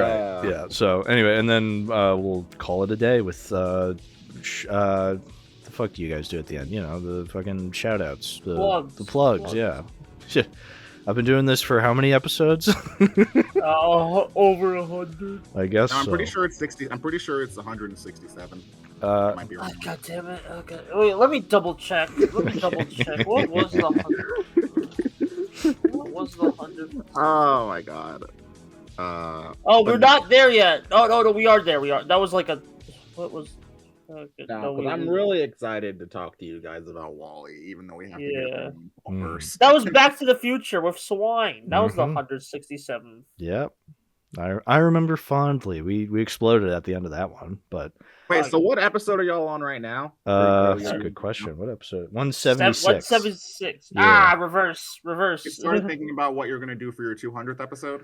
Right. Yeah. So anyway, and then we'll call it a day with the fuck do you guys do at the end? You know, the fucking shout outs, the plugs. Yeah. Shit. I've been doing this for how many episodes? Over 100. I guess. No, I'm pretty sure it's 60. I'm pretty sure it's 167. Might be wrong. God damn it. Okay. Wait, let me double check. What was the 100? What was the 100? Oh my god. We're not there yet. No, we are there. We are. That was like a. What was? Okay, I'm really excited to talk to you guys about Wall-E, even though we have to get first. That was Back to the Future with Swine. That was the 167th. Yep. I remember fondly. We exploded at the end of that one, but wait. So what episode are y'all on right now? That's a good question. What episode? 176. 176. Yeah. Reverse. You started thinking about what you're gonna do for your 200th episode.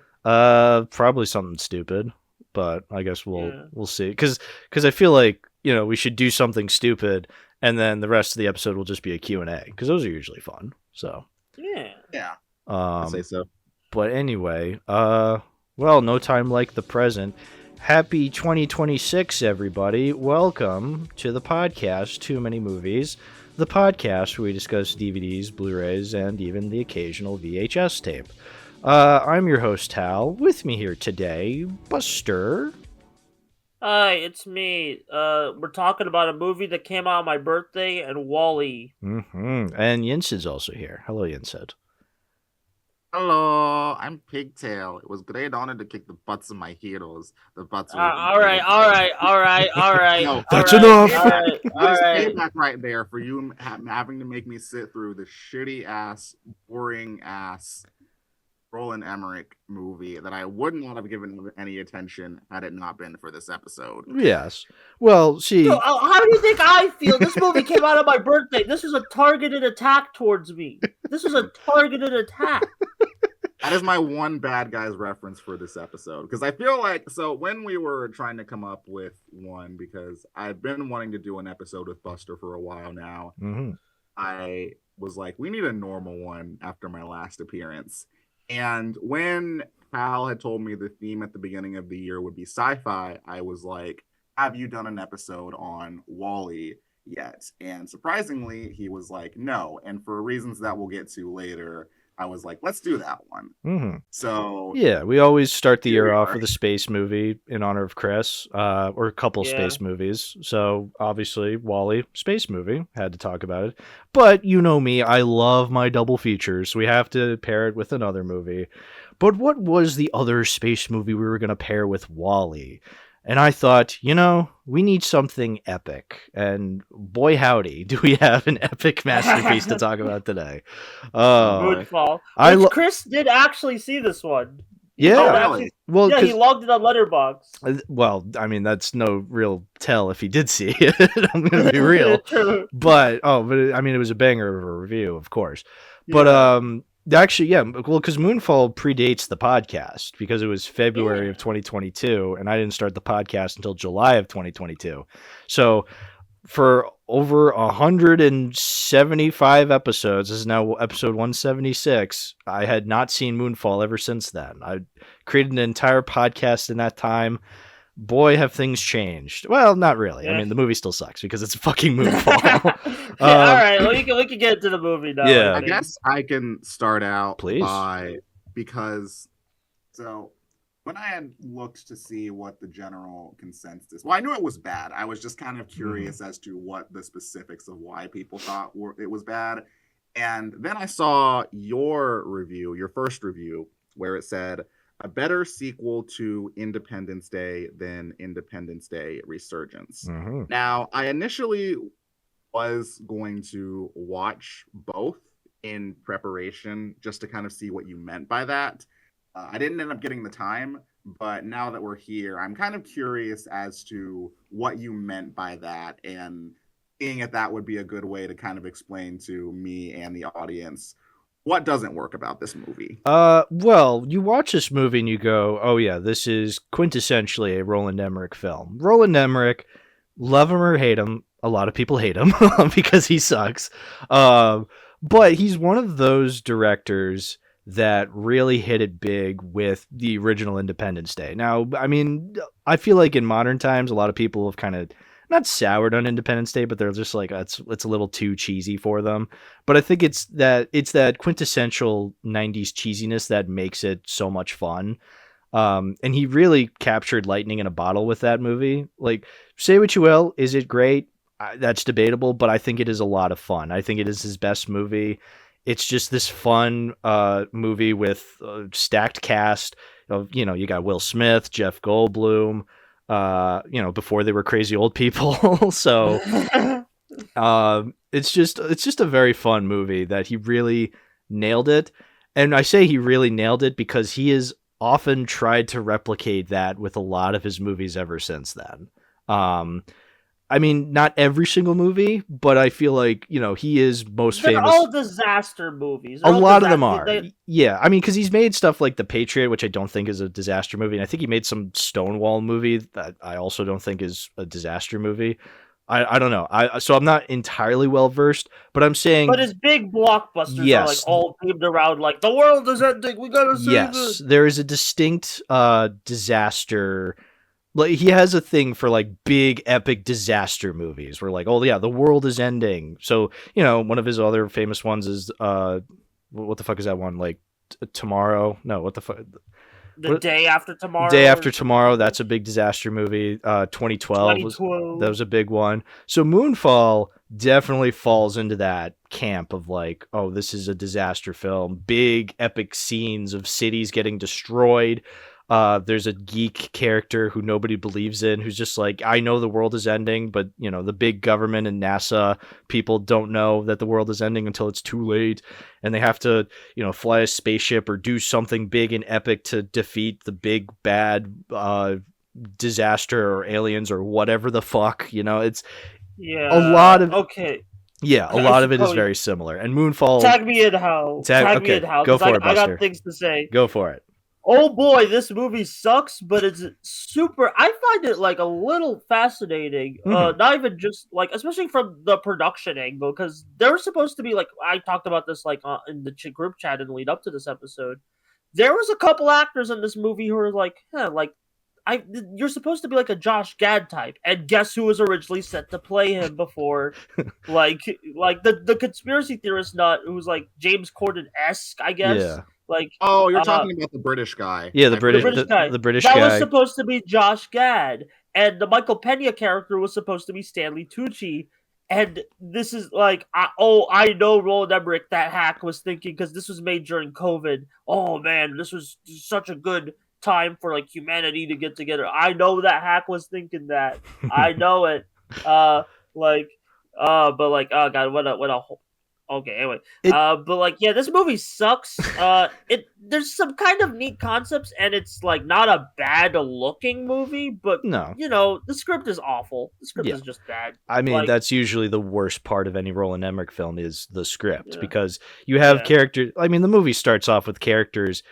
Probably something stupid, but I guess we'll see. Because I feel like we should do something stupid, and then the rest of the episode will just be a Q&A, because those are usually fun. So yeah. I'd say so. But anyway, well, no time like the present. Happy 2026, everybody. Welcome to the podcast, Too Many Movies, the podcast where we discuss DVDs, Blu-rays, and even the occasional VHS tape. I'm your host, Hal. With me here today, Buster. Hi, it's me. We're talking about a movie that came out on my birthday and Wall-E. And Yinsed's also here. Hello, Yinsed. Hello, I'm Pigtail. It was great honor to kick the butts of my heroes. The butts. All right. No, that's enough. All right. Payback right there for you having to make me sit through the shitty ass, boring ass Roland Emmerich movie that I would not have given any attention had it not been for this episode. Yes. Well, see. So, how do you think I feel? This movie came out on my birthday. This is a targeted attack towards me. This is a targeted attack. That is my one bad guys reference for this episode. Because I feel like, so when we were trying to come up with one, because I've been wanting to do an episode with Buster for a while now, I was like, we need a normal one after my last appearance. And when Hal had told me the theme at the beginning of the year would be sci-fi, I was like, have you done an episode on Wall-E yet? And surprisingly, he was like, no. And for reasons that we'll get to later, I was like, let's do that one. So yeah, we always start the year off with a space movie in honor of Chris, or a couple space movies. So obviously, Wall-E, space movie, had to talk about it. But you know me, I love my double features, so we have to pair it with another movie. But what was the other space movie we were going to pair with Wall-E? And I thought, we need something epic. And boy, howdy, do we have an epic masterpiece to talk about today. Moonfall. Chris did actually see this one. Yeah. Well, he logged it on Letterboxd. Well, I mean, that's no real tell if he did see it. I'm going to be real. But I mean, it was a banger of a review, of course. Yeah. But, actually, yeah, well, because Moonfall predates the podcast because it was February of 2022, and I didn't start the podcast until July of 2022. So for over 175 episodes, this is now episode 176, I had not seen Moonfall ever since then. I created an entire podcast in that time. Boy, have things changed. Well, not really. I mean, the movie still sucks because it's fucking Moonfall. All right, we can get into the movie now. Yeah, I guess I can start out please, because when I had looked to see what the general consensus, well, I knew it was bad. I was just kind of curious as to what the specifics of why people thought it was bad, and then I saw your review, your first review, where it said, a better sequel to Independence Day than Independence Day Resurgence. Now, I initially was going to watch both in preparation just to kind of see what you meant by that. I didn't end up getting the time, but now that we're here, I'm kind of curious as to what you meant by that, and seeing if that would be a good way to kind of explain to me and the audience what doesn't work about this movie. Well, you watch this movie and you go, oh yeah, this is quintessentially a Roland Emmerich film. Roland Emmerich, love him or hate him, a lot of people hate him because he sucks. But he's one of those directors that really hit it big with the original Independence Day. Now, I mean, I feel like in modern times, a lot of people have kind of not soured on Independence Day, but they're just like, it's a little too cheesy for them. But I think it's that quintessential 90s cheesiness that makes it so much fun. And he really captured lightning in a bottle with that movie. Like, say what you will, is it great? That's debatable, but I think it is a lot of fun. I think it is his best movie. It's just this fun movie with a stacked cast of, you got Will Smith, Jeff Goldblum, before they were crazy old people. So it's just a very fun movie that he really nailed it. And I say he really nailed it because he has often tried to replicate that with a lot of his movies ever since then. I mean, not every single movie, but I feel like, he is most famous. They're all disaster movies. A lot of them are. Yeah. I mean, because he's made stuff like The Patriot, which I don't think is a disaster movie. And I think he made some Stonewall movie that I also don't think is a disaster movie. I don't know. So I'm not entirely well versed, but I'm saying. But his big blockbusters are like all themed around like the world is ending. We gotta save it. There is a distinct disaster. Like, he has a thing for like big epic disaster movies where like, oh yeah, the world is ending. So, one of his other famous ones is what the fuck is that one? Like Tomorrow? No, what the fuck? Day After Tomorrow. Day After Tomorrow, that's a big disaster movie. 2012 that was a big one. So Moonfall definitely falls into that camp of like, oh, this is a disaster film. Big epic scenes of cities getting destroyed. There's a geek character who nobody believes in, who's just like, I know the world is ending, but the big government and NASA people don't know that the world is ending until it's too late. And they have to, fly a spaceship or do something big and epic to defeat the big bad, disaster or aliens or whatever the fuck, it's a lot of, okay. Yeah, a lot of it is very similar. And Moonfall. Tag me in how. Tag me in how. Go for it, Buster. I got things to say. Go for it. Oh boy, this movie sucks, but it's super. I find it like a little fascinating. Not even just like, especially from the production angle, because there was supposed to be like, I talked about this like in the group chat and lead up to this episode. There was a couple actors in this movie who were like, you're supposed to be like a Josh Gad type, and guess who was originally set to play him before? like the conspiracy theorist nut who was like James Corden-esque, I guess. Yeah. Like, oh, you're talking about the British guy. Yeah, the British guy. The British guy. That was supposed to be Josh Gad, and the Michael Pena character was supposed to be Stanley Tucci. And this is like, I know Roland Emmerich, that hack, was thinking, because this was made during COVID. Oh man, this was such a good time for like humanity to get together. I know that hack was thinking that. I know it. But like, oh god, what a. Okay, anyway, but like, yeah, this movie sucks. There's some kind of neat concepts, and it's like not a bad looking movie, but no, the script is awful. The script is just bad. I mean, that's usually the worst part of any Roland Emmerich film is the script, because you have characters. I mean, the movie starts off with characters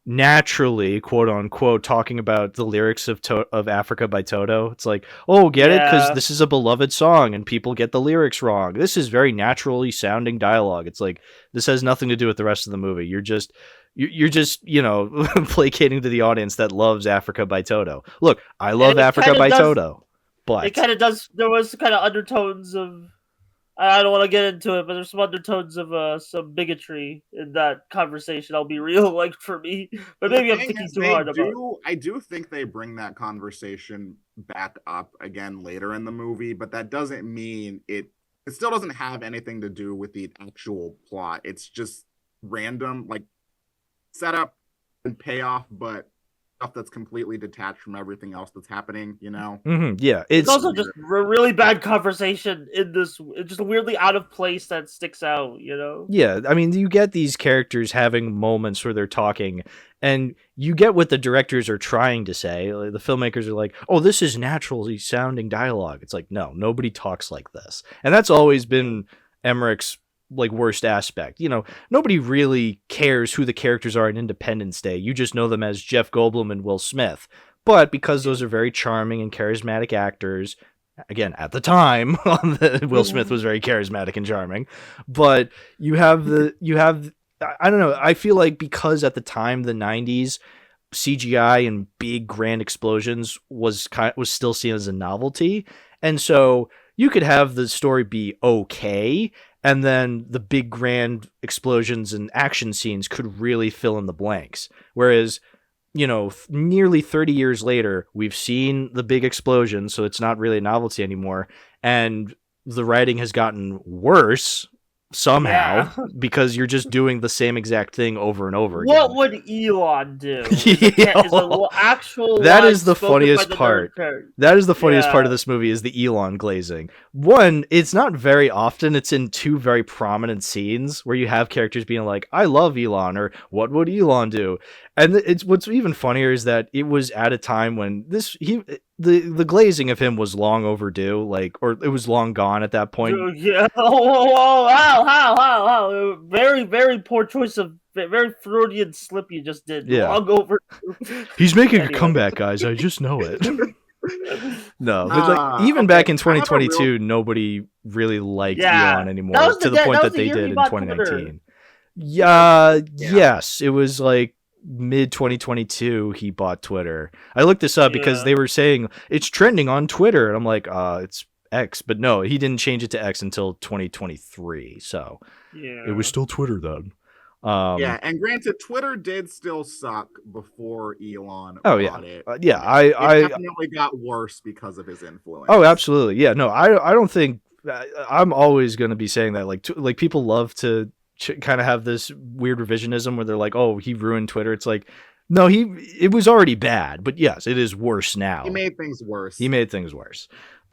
naturally, quote unquote, talking about the lyrics of Africa by Toto. It's like, oh, get it? Because this is a beloved song and people get the lyrics wrong. This is very naturally sounding dialogue. It's like, this has nothing to do with the rest of the movie. You're just placating to the audience that loves Africa by Toto. Look, I love Africa by Toto, but it kind of does. There was kind of undertones of, I don't want to get into it, but there's some undertones of some bigotry in that conversation. I'll be real, like, for me, but maybe I'm thinking too hard about it. I do think they bring that conversation back up again later in the movie, but that doesn't mean it still doesn't have anything to do with the actual plot. It's just random, like, setup and payoff, but stuff that's completely detached from everything else that's happening, Mm-hmm. Yeah, it's also just a really bad conversation in this. It's just weirdly out of place that sticks out, Yeah, I mean, you get these characters having moments where they're talking, and you get what the directors are trying to say. Like, the filmmakers are like, "Oh, this is naturally sounding dialogue." It's like, no, nobody talks like this, and that's always been Emmerich's like worst aspect. Nobody really cares who the characters are in Independence Day. You just know them as Jeff Goldblum and Will Smith. But because those are very charming and charismatic actors, again, at the time, Will Smith was very charismatic and charming. But you have I don't know. I feel like because at the time, the 90s, CGI and big grand explosions was still seen as a novelty. And so you could have the story be okay, and then the big grand explosions and action scenes could really fill in the blanks. Whereas, nearly 30 years later, we've seen the big explosions, so it's not really a novelty anymore. And the writing has gotten worse somehow because you're just doing the same exact thing over and over again. What would Elon do? That is the funniest part. That is the funniest part of this movie is the Elon glazing. One, it's not very often. It's in two very prominent scenes where you have characters being like, I love Elon, or what would Elon do? And it's what's even funnier is that it was at a time when the glazing of him was long overdue, or it was long gone at that point. Yeah. Oh, how. Very, very poor choice of very Freudian slip you just did. Yeah. Long overdue. He's making a comeback, guys. I just know it. No, but even back in 2022, nobody really liked Elon anymore to the point that they did in 2019. Twitter. Yes, it was like mid 2022 he bought Twitter. I looked this up because they were saying it's trending on Twitter, and I'm like, it's X, but no, he didn't change it to X until 2023, so it was still Twitter then. And granted, Twitter did still suck before Elon bought it. It definitely got worse because of his influence. Oh, absolutely. Yeah, no, I don't think I'm always going to be saying that. Like people love to kind of have this weird revisionism where they're like, "Oh, he ruined Twitter." It's like, no, it was already bad, but yes, it is worse now. He made things worse.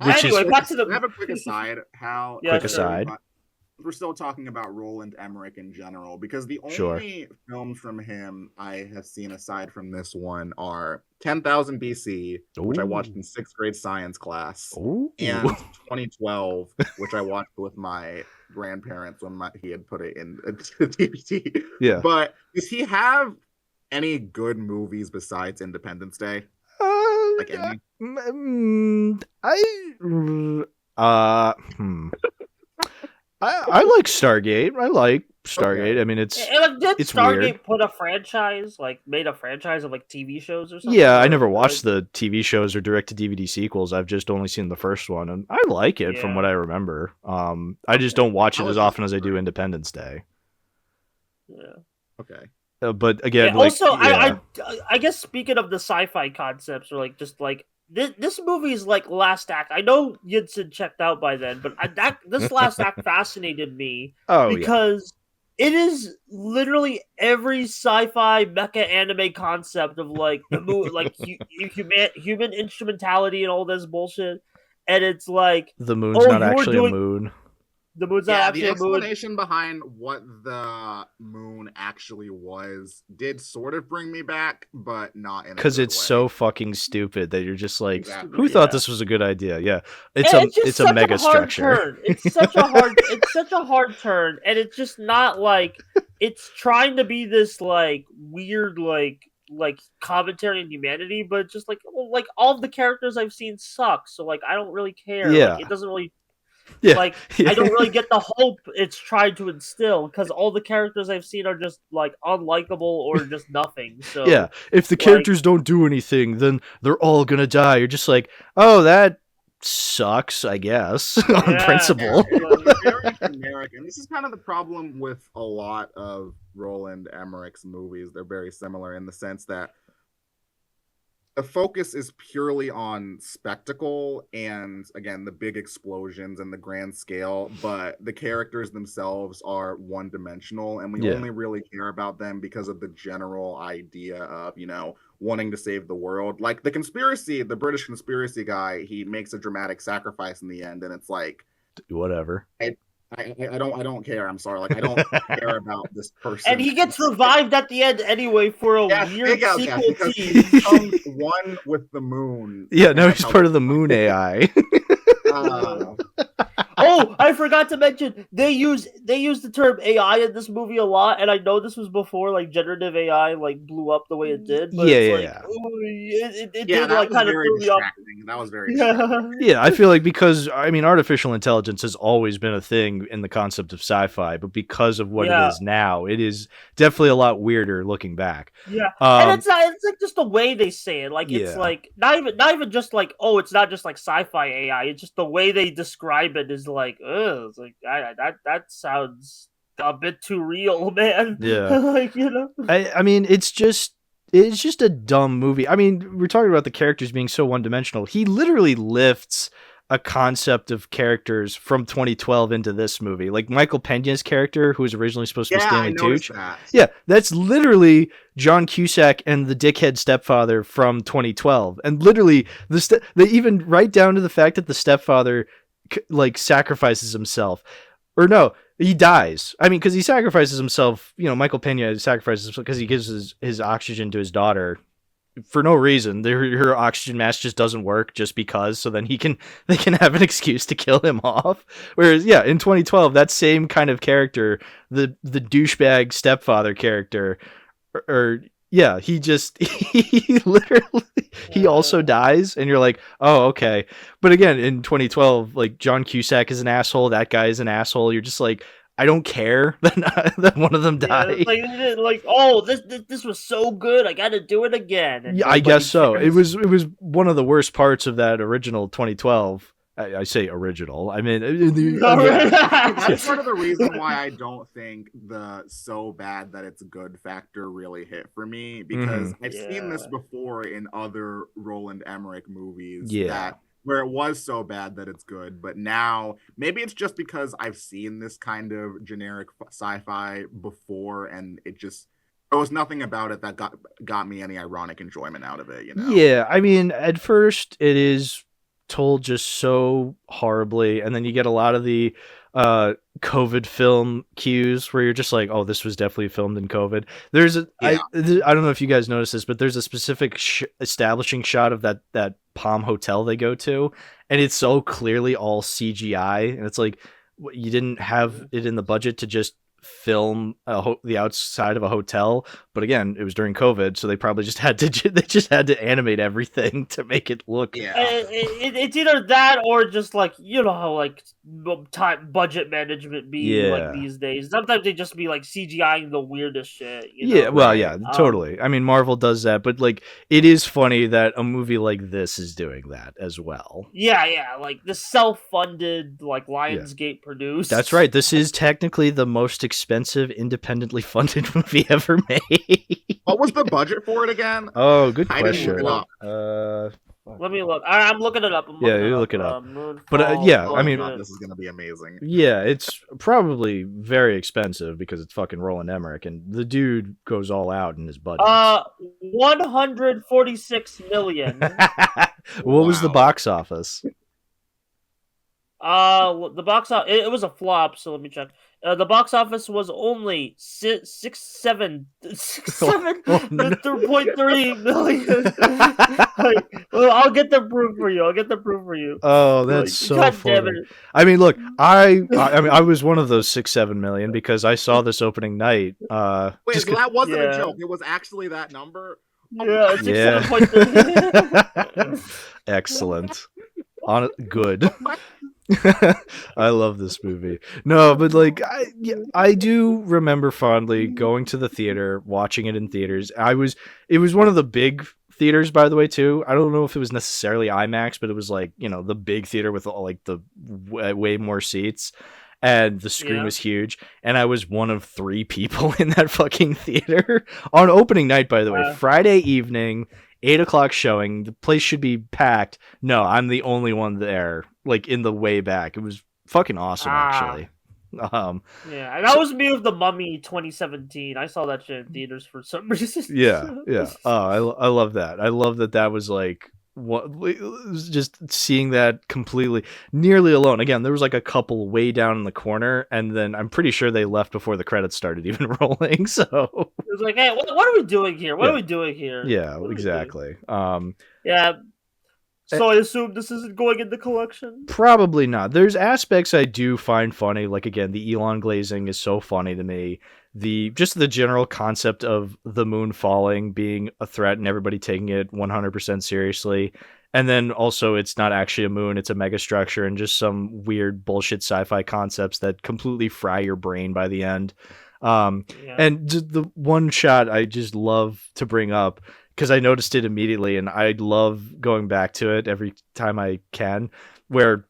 Anyway, back to the. I have a quick aside. We're still talking about Roland Emmerich in general, because the only films from him I have seen aside from this one are 10,000 BC, which I watched in 6th grade science class, and 2012, which I watched with my grandparents when he had put it in a DVD. Yeah. But does he have any good movies besides Independence Day? Any? I like Stargate. I mean, it's Stargate weird. Made a franchise of TV shows or something? Yeah, I never watched the TV shows or direct-to-DVD sequels. I've just only seen the first one, and I like it from what I remember. I just don't watch it as often as I do Independence Day. Yeah. Okay. But again, I guess speaking of the sci-fi concepts, or this movie's last act. I know Yinsed checked out by then, but this last act fascinated me because it is literally every sci-fi mecha anime concept of the moon, human instrumentality and all this bullshit, and it's like the moon's not actually a moon. The moon's not actually the a moon. explanation behind what the moon actually was did sort of bring me back, but not in because it's so fucking stupid that you're just like, who thought this was a good idea? Yeah, it's a mega structure. It's such a hard turn, and it's just not it's trying to be this weird commentary on humanity, but just all of the characters I've seen suck, so I don't really care. It doesn't really. I don't really get the hope it's tried to instill, because all the characters I've seen are just unlikable or just nothing. So if the characters don't do anything, then they're all gonna die. You're just like, oh, that sucks, I guess, on principle. Very generic, and this is kind of the problem with a lot of Roland Emmerich's movies. They're very similar in the sense that the focus is purely on spectacle and, again, the big explosions and the grand scale, but the characters themselves are one-dimensional, and we only really care about them because of the general idea of, wanting to save the world. Like the British conspiracy guy, he makes a dramatic sacrifice in the end, and it's like, whatever. I don't care. I'm sorry. I don't care about this person. And he gets revived at the end anyway for a weird sequel because he becomes one with the moon. Yeah, now he's part of the moon AI. Oh, I forgot to mention they use the term AI in this movie a lot, and I know this was before like generative AI like blew up the way it did, but it's like ooh, it did that like was kind of very threw me off. distracting. That was very distracting. Yeah, I feel like because I mean artificial intelligence has always been a thing in the concept of sci-fi, but because of what it is now, it is definitely a lot weirder looking back. Yeah, and it's like just the way they say it. Like it's Yeah. like not even just like it's not just like sci-fi AI. It's just the way they describe it is like, ugh, it's like that sounds a bit too real, man. Yeah. Like, you know. I mean, it's just a dumb movie. I mean, we're talking about the characters being so one-dimensional. He literally lifts a concept of characters from 2012 into this movie. Like Michael Pena's character, who was originally supposed to be Stanley Tucci. That. Yeah, that's literally John Cusack and the dickhead stepfather from 2012. And literally, they even write down to the fact that the stepfather like sacrifices himself. Or no, he dies. I mean, because he sacrifices himself. You know, Michael Pena sacrifices himself because he gives his oxygen to his daughter for no reason. Her oxygen mask just doesn't work just because. So then they can have an excuse to kill him off. Whereas, yeah, in 2012, that same kind of character, the douchebag stepfather character, yeah, he literally he also dies, and you're like, oh, okay. But again, in 2012, like John Cusack is an asshole, that guy is an asshole. You're just like, I don't care that one of them died. Like, oh, this was so good, I got to do it again. And yeah, I guess so. It was one of the worst parts of that original 2012. I say original. I mean, that's part of the reason why I don't think the so bad that it's good factor really hit for me, because I've seen this before in other Roland Emmerich movies where it was so bad that it's good, but now maybe it's just because I've seen this kind of generic sci-fi before, and there was nothing about it that got me any ironic enjoyment out of it, you know? Yeah, I mean, at first it is told just so horribly, and then you get a lot of the COVID film cues where you're just like, oh, this was definitely filmed in COVID. I don't know if you guys noticed this, but there's a specific establishing shot of that Palm Hotel they go to, and it's so clearly all CGI, and it's like, you didn't have it in the budget to just film the outside of a hotel, but again, it was during COVID, so they probably just had to animate everything to make it look. It's either that or just like, you know how like budget management be like these days. Sometimes they just be like CGIing the weirdest shit. You know? Well, totally. I mean, Marvel does that, but like, it is funny that a movie like this is doing that as well. Yeah, like the self-funded, like Lionsgate produced. That's right. This is technically the most expensive independently funded movie ever made. What was the budget for it again? Oh, good question. Let me look. I'm looking it up. You look it up. Moonfall, but I mean, this is gonna be amazing. Yeah, it's probably very expensive because it's fucking Roland Emmerich, and the dude goes all out in his budget. 146 million. What was the box office? The box office, it was a flop, so let me check. The box office was only 3.3 million. Well, I'll get the proof for you. Oh, that's so funny. I mean, look, I mean, I was one of those 6-7 million because I saw this opening night. Wait, so that wasn't a joke. It was actually that number. Yeah, 7.3. Excellent. Good. I love this movie. No, but like I do remember fondly going to the theater, watching it in theaters. It was one of the big theaters, by the way, too. I don't know if it was necessarily IMAX, but it was like, you know, the big theater with all like the way more seats, and the screen was huge, and I was one of 3 people in that fucking theater on opening night, by the way. Friday evening, 8:00 showing. The place should be packed. No, I'm the only one there, like in the way back. It was fucking awesome, actually. And that was me with The Mummy 2017. I saw that shit in theaters for some reason. Yeah. Oh, I love that. I love that was like, what, just seeing that completely nearly alone. Again, there was like a couple way down in the corner, and then I'm pretty sure they left before the credits started even rolling. So it was like, hey, what are we doing here? What are we doing here? Yeah, exactly. So I assume this isn't going in the collection? Probably not. There's aspects I do find funny. Like, again, the Elon glazing is so funny to me. Just the general concept of the moon falling being a threat and everybody taking it 100% seriously. And then also it's not actually a moon, it's a megastructure, and just some weird bullshit sci-fi concepts that completely fry your brain by the end. And the one shot I just love to bring up, because I noticed it immediately and I love going back to it every time I can, where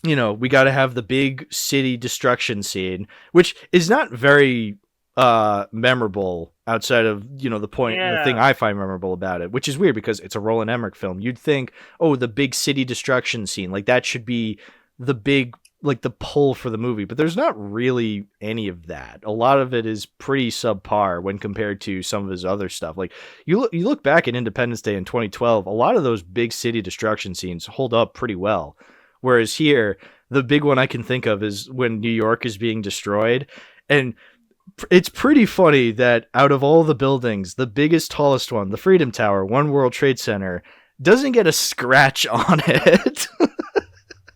we got to have the big city destruction scene, which is not very memorable outside of the thing I find memorable about it, which is weird because it's a Roland Emmerich film. You'd think, oh, the big city destruction scene, like that should be the big, like the pull for the movie, but there's not really any of that. A lot of it is pretty subpar when compared to some of his other stuff. Like you look back at Independence Day in 2012, a lot of those big city destruction scenes hold up pretty well, whereas here the big one I can think of is when New York is being destroyed. And it's pretty funny that out of all the buildings, the biggest, tallest one, the Freedom Tower, One World Trade Center, doesn't get a scratch on it.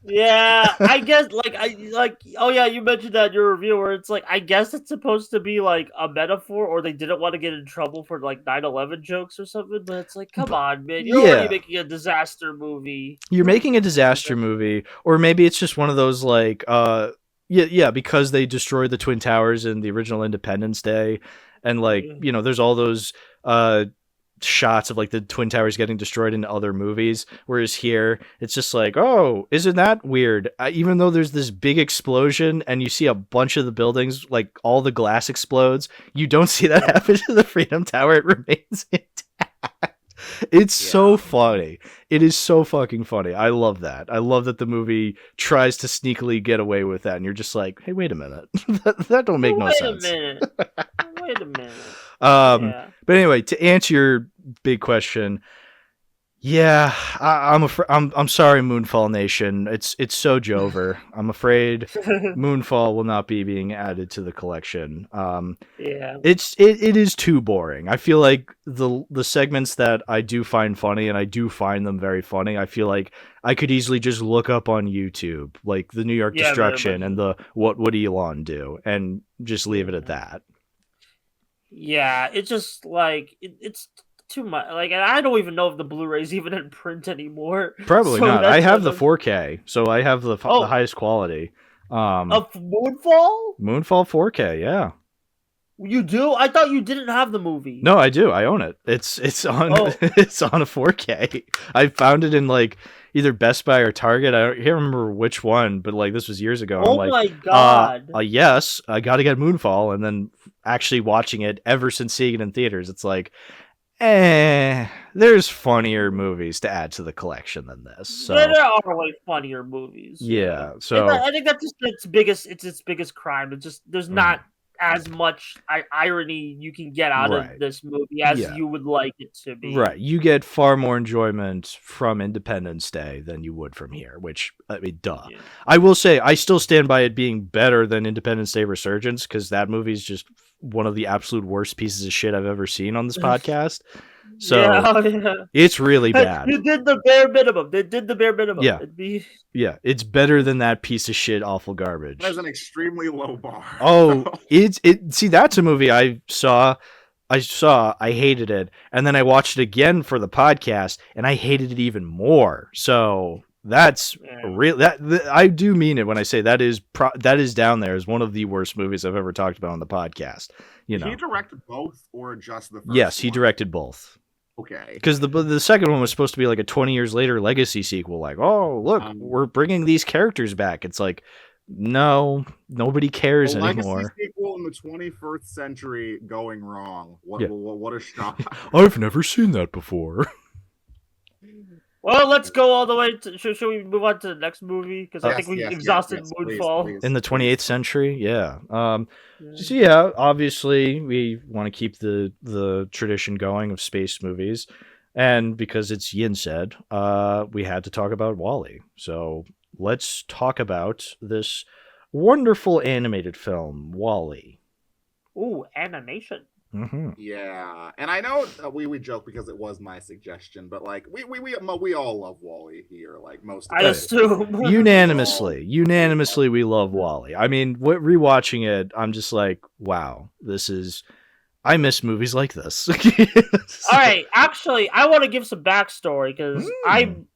Yeah, I guess, oh yeah, you mentioned that in your review where it's like, I guess it's supposed to be like a metaphor, or they didn't want to get in trouble for like 9/11 jokes or something, but it's like, come on, man, you're already making a disaster movie. You're making a disaster movie, or maybe it's just one of those like, because they destroyed the Twin Towers in the original Independence Day, and like, there's all those shots of like the Twin Towers getting destroyed in other movies, whereas here it's just like, oh, isn't that weird? Even though there's this big explosion and you see a bunch of the buildings, like all the glass explodes, you don't see that happen to the Freedom Tower. It remains intact. It's so funny. It is so fucking funny. I love that. I love that the movie tries to sneakily get away with that, and you're just like, hey, wait a minute. that don't make no sense. Wait a minute. But anyway, to answer your big question, I'm sorry, Moonfall Nation. It's so Jover. I'm afraid Moonfall will not be being added to the collection. It is too boring. I feel like the segments that I do find funny, and I do find them very funny, I feel like I could easily just look up on YouTube, like the New York destruction and the what would Elon do, and just leave it at that. Yeah, it's just like it's too much. Like, and I don't even know if the Blu-ray's even in print anymore. Probably not. I have the 4K, so I have the highest quality. Of Moonfall? Moonfall 4K, yeah. You do? I thought you didn't have the movie. No, I do. I own it. It's on it's on a 4K. I found it in like either Best Buy or Target. I can't remember which one, but like this was years ago. Oh my god! Yes, I got to get Moonfall, and then actually watching it ever since seeing it in theaters, it's like, there's funnier movies to add to the collection than this. So there are way funnier movies. Yeah, so I think that's just its biggest crime. It's just there's not as much irony you can get out of this movie as you would like it to be. Right. You get far more enjoyment from Independence Day than you would from here, which, I mean, duh. Yeah. I will say, I still stand by it being better than Independence Day Resurgence, because that movie is just one of the absolute worst pieces of shit I've ever seen on this podcast. So it's really bad. You did the bare minimum. They did the bare minimum. Yeah, it's better than that piece of shit, awful garbage. That's an extremely low bar. Oh, see, that's a movie I saw, I hated it, and then I watched it again for the podcast, and I hated it even more. So that's real. That I do mean it when I say that is down there as one of the worst movies I've ever talked about on the podcast. You know, he directed both or just the first? Yes, he directed both. Okay. Because the second one was supposed to be like a 20 years later legacy sequel. Like, oh, look, we're bringing these characters back. It's like, no, nobody cares anymore. Legacy sequel in the 21st century going wrong. What a shock. I've never seen that before. Well, let's go all the way to... Should we move on to the next movie? Because I think we exhausted Moonfall. Please. In the 28th century, yeah. So yeah, obviously, we want to keep the tradition going of space movies. And because it's Yinsed, we had to talk about WALL-E. So let's talk about this wonderful animated film, WALL-E. Ooh, animation. Mm-hmm. Yeah, and I know we joke because it was my suggestion, but like we all love Wall-E here, like most of I us. assume. Unanimously, we love Wall-E. I mean, rewatching it, I'm just like, wow, I miss movies like this. All right, actually, I want to give some backstory because I'm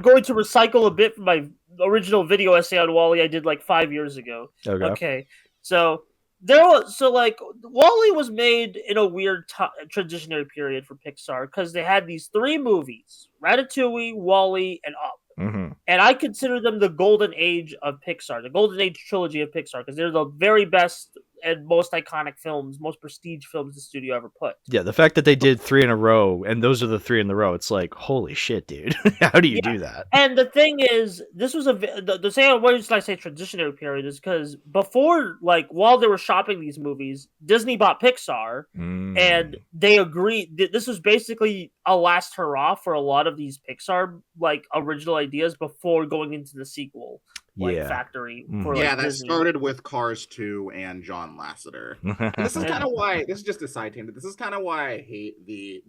going to recycle a bit from my original video essay on Wall-E I did like 5 years ago. Okay, so Wall-E was made in a weird transitionary period for Pixar because they had these three movies: Ratatouille, Wall-E, and Up. Mm-hmm. And I consider them the golden age of Pixar, the golden age trilogy of Pixar, because they're the very best and most iconic films, most prestige films the studio ever put. Yeah, the fact that they did 3 in a row, and those are the 3 in the row, it's like, holy shit, dude. How do you do that? And the thing is, this was the same way I say transitionary period is because before, like, while they were shopping these movies, Disney bought Pixar, and they agreed. This was basically a last hurrah for a lot of these Pixar like original ideas before going into the sequel. Factory for that Disney. Started with Cars 2 and John Lasseter. And this is kind of why, this is just a side tangent, this is kind of why I hate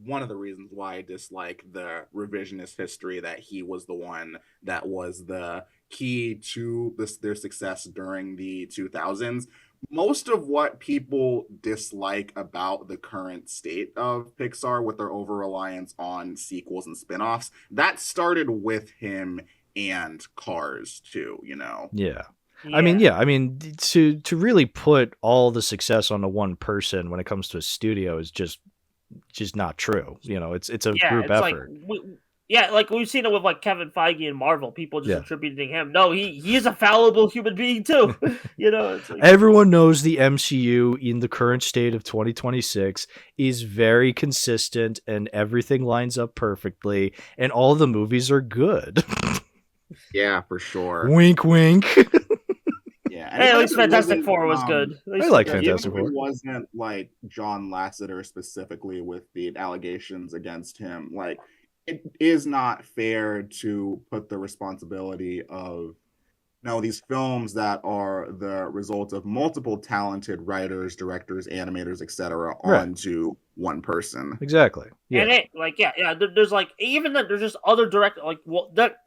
one of the reasons why I dislike the revisionist history that he was the one that was the key to their success during the 2000s. Most of what people dislike about the current state of Pixar with their over-reliance on sequels and spin-offs, that started with him and Cars too, you know. Yeah. I mean, to really put all the success onto one person when it comes to a studio is just not true. You know, it's a group effort. Like we've seen it with like Kevin Feige and Marvel. People just attributing him. No, he's a fallible human being too. You know, it's like, everyone knows the MCU in the current state of 2026 is very consistent and everything lines up perfectly, and all the movies are good. Yeah, for sure. Wink, wink. Yeah, and at least Fantastic Four was good. I like Fantastic Four. It wasn't like John Lasseter specifically with the allegations against him. Like, it is not fair to put the responsibility of these films that are the result of multiple talented writers, directors, animators, etc. onto one person. Exactly. Yeah. And there's like even that there's just other directors like who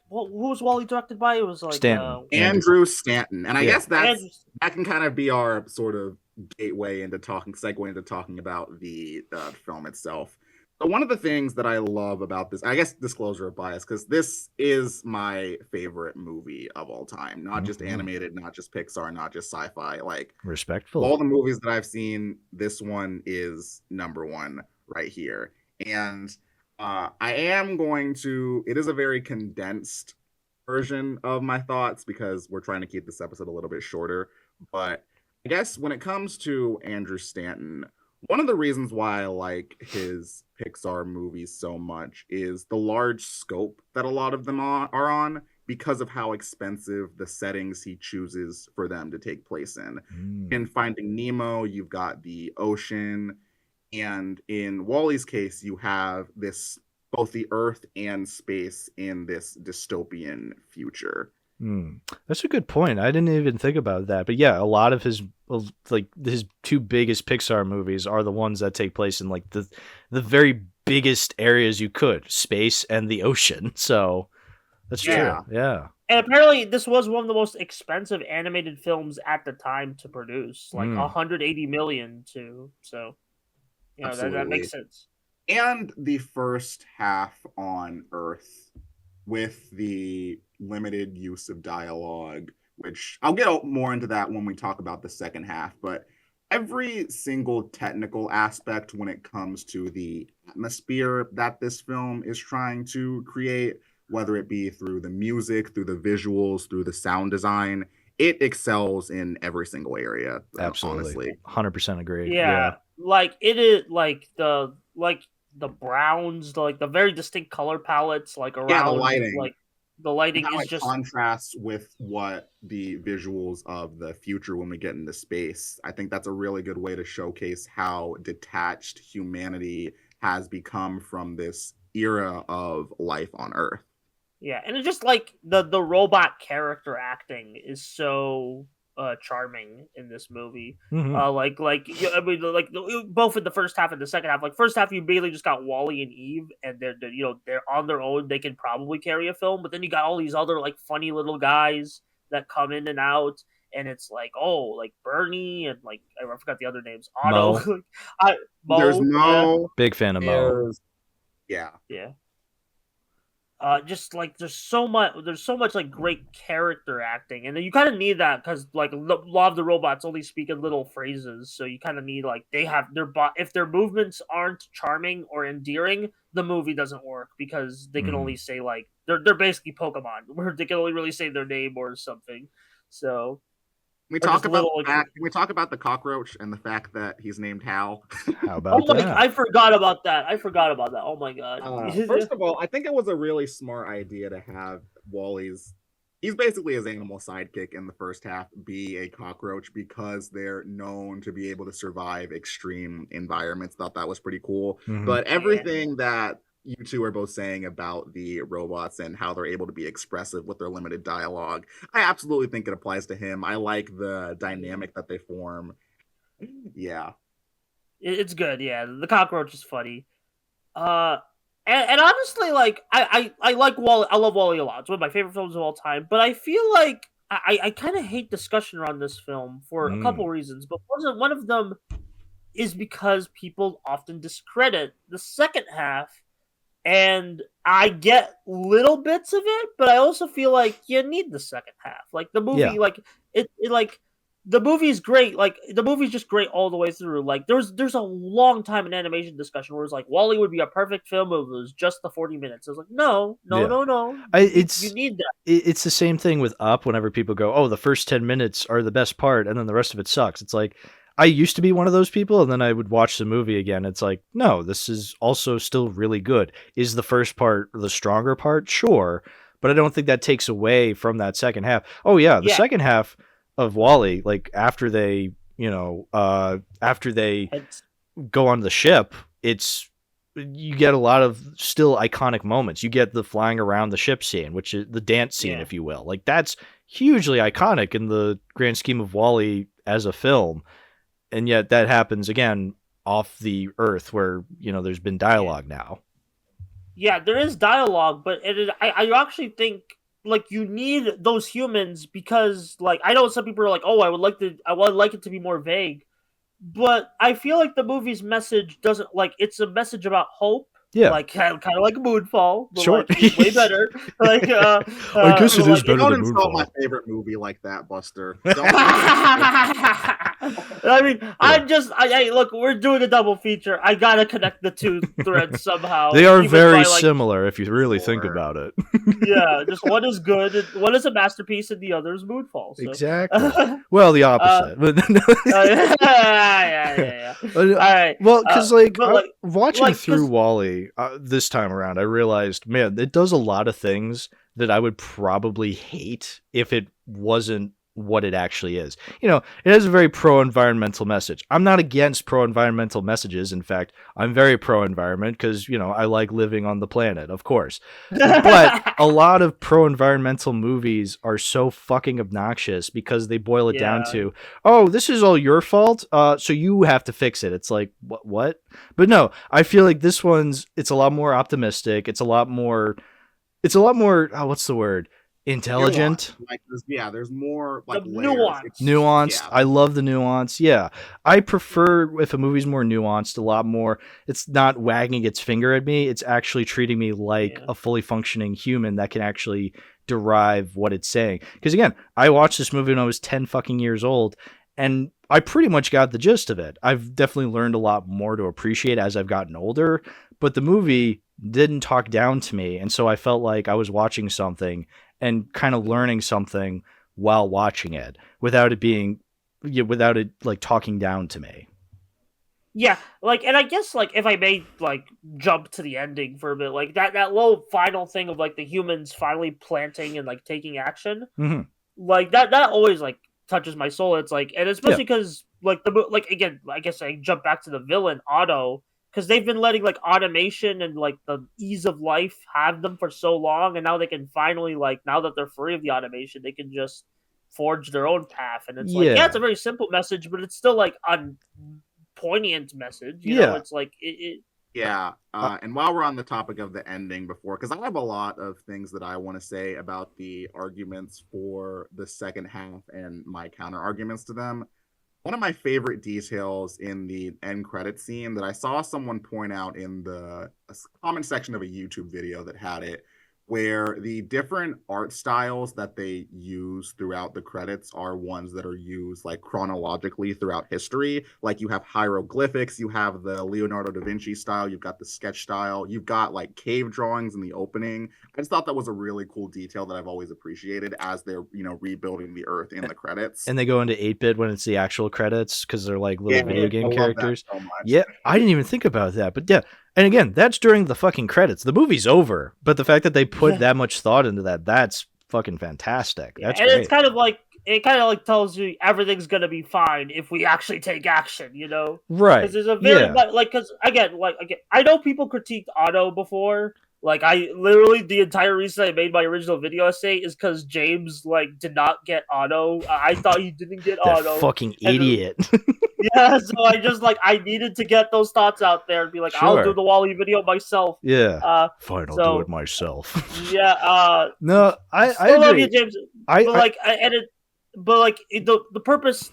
was Wall-E directed by? It was like Andrew Stanton, and I guess that can kind of be our sort of segue into talking about the film itself. So one of the things that I love about this, I guess disclosure of bias, because this is my favorite movie of all time. Not just animated, not just Pixar, not just sci-fi. Like, respectful. All the movies that I've seen, this one is number one right here. And it is a very condensed version of my thoughts because we're trying to keep this episode a little bit shorter. But I guess when it comes to Andrew Stanton, one of the reasons why I like his Pixar movies so much is the large scope that a lot of them are on because of how expensive the settings he chooses for them to take place in. In Finding Nemo, you've got the ocean, and in Wall-E's case, you have both the Earth and space in this dystopian future. That's a good point. I didn't even think about that. But yeah, a lot of his two biggest Pixar movies are the ones that take place in like the very biggest areas you could, space and the ocean. So that's true. Yeah. And apparently this was one of the most expensive animated films at the time to produce, like 180 million too. So that makes sense. And the first half on Earth with the limited use of dialogue, which I'll get more into that when we talk about the second half, but every single technical aspect when it comes to the atmosphere that this film is trying to create, whether it be through the music, through the visuals, through the sound design, it excels in every single area. Absolutely. Honestly. 100% agree. Yeah. Like it is like the browns, the very distinct color palettes, like around the lighting. Like the lighting is just contrasts with what the visuals of the future when we get into space. I think that's a really good way to showcase how detached humanity has become from this era of life on Earth. Yeah, and it's just like the robot character acting is so charming in this movie. Mhm. I mean, like both in the first half and the second half. Like first half, you basically just got Wally and Eve, and they're on their own. They can probably carry a film, but then you got all these other like funny little guys that come in and out, and it's like like Bernie and like I forgot the other names. Otto, Mo. There's Mo, no. Big fan of Mo. There's, yeah. yeah. Just like there's so much like great character acting, and then you kind of need that because like a lot of the robots only speak in little phrases, so you kind of need like they have if their movements aren't charming or endearing, the movie doesn't work because they can only say like they're basically Pokemon where they can only really say their name or something. So Can we talk about the cockroach and the fact that he's named Hal? How about that? I forgot about that. Oh my god. First of all, I think it was a really smart idea to have he's basically his animal sidekick in the first half, be a cockroach because they're known to be able to survive extreme environments. Thought that was pretty cool. Mhm. But everything that you two are both saying about the robots and how they're able to be expressive with their limited dialogue, I absolutely think it applies to him. I like the dynamic that they form. Yeah. It's good, yeah. The cockroach is funny. And honestly, like I like Wally. I love Wally a lot. It's one of my favorite films of all time. But I feel like I kind of hate discussion around this film for a couple reasons. But one of them is because people often discredit the second half, and I get little bits of it, but I also feel like you need the second half. Like the movie, like it like the movie's great. Like the movie's just great all the way through. Like there's a long time in animation discussion where it's like Wall-E would be a perfect film if it was just the 40 minutes. I was like, no. You need that. It's the same thing with Up. Whenever people go, "Oh, the first 10 minutes are the best part, and then the rest of it sucks," it's like I used to be one of those people, and then I would watch the movie again. It's like, no, this is also still really good. Is the first part the stronger part? Sure, but I don't think that takes away from that second half. Oh yeah, the second half of Wall-E, like after they go on the ship, you get a lot of still iconic moments. You get the flying around the ship scene, which is the dance scene, if you will. Like that's hugely iconic in the grand scheme of Wall-E as a film. And yet that happens again off the Earth where, there's been dialogue now. Yeah, there is dialogue, but I actually think like you need those humans because like I know some people are like, oh, I would like it to be more vague. But I feel like the movie's message doesn't like it's a message about hope. Yeah, like kind of like Moonfall, but sure, like, way better. Like, I guess it is better than Moonfall. Don't insult my favorite movie like that, Buster. I mean, look, we're doing a double feature. I gotta connect the two threads somehow. They are very similar if you really think about it. Yeah, just one is good, one is a masterpiece, and the other is Moonfall. So. Exactly. Well, the opposite. Yeah. All right. Well, because watching through Wall-E this time around, I realized, man, it does a lot of things that I would probably hate if it wasn't what it actually is. It has a very pro-environmental message. I'm not against pro-environmental messages. In fact, I'm very pro-environment because, I like living on the planet, of course. But a lot of pro-environmental movies are so fucking obnoxious because they boil it down to, oh, this is all your fault, so you have to fix it. It's like, what? But no, I feel like this it's a lot more optimistic. It's a lot more, what's the word? Intelligent. There's more like nuanced. Yeah. I love the nuance. Yeah, I prefer if a movie's more nuanced, a lot more. It's not wagging its finger at me. It's actually treating me like a fully functioning human that can actually derive what it's saying. Because again, I watched this movie when I was 10 fucking years old, and I pretty much got the gist of it. I've definitely learned a lot more to appreciate as I've gotten older, but the movie didn't talk down to me, and so I felt like I was watching something and kind of learning something while watching it without it like talking down to me. Yeah, like, and I guess like if I may like jump to the ending for a bit, like that little final thing of like the humans finally planting and like taking action, like that always like touches my soul. It's like, and especially because like again, I guess I jump back to the villain Otto. Because they've been letting like automation and like the ease of life have them for so long, and now they can finally now that they're free of the automation, they can just forge their own path, and it's like, yeah, it's a very simple message, but it's still like a poignant message. You know, it's like it. Yeah, and while we're on the topic of the ending before, because I have a lot of things that I want to say about the arguments for the second half and my counter arguments to them. One of my favorite details in the end credit scene that I saw someone point out in the comment section of a YouTube video that had it, where the different art styles that they use throughout the credits are ones that are used like chronologically throughout history. Like you have hieroglyphics, you have the Leonardo da Vinci style, you've got the sketch style, you've got like cave drawings in the opening. I just thought that was a really cool detail that I've always appreciated as they're, you know, rebuilding the earth in the credits. And they go into 8-bit when it's the actual credits because they're like little video game characters. So much. Yeah, I didn't even think about that, but yeah. And again, that's during the fucking credits. The movie's over, but the fact that they put that much thought into that's fucking fantastic. That's great. It's kind of like tells you everything's gonna be fine if we actually take action, you know? Right. Because there's a very because again, I know people critiqued Otto before. Like I literally the entire reason I made my original video essay is because James like did not get Otto. I thought he didn't get that Otto. Fucking idiot. Yeah, so I just I needed to get those thoughts out there and be like, I'll do the Wally video myself. Yeah. Fine, I'll do it myself. Yeah. No, I agree. Love you, James. But the purpose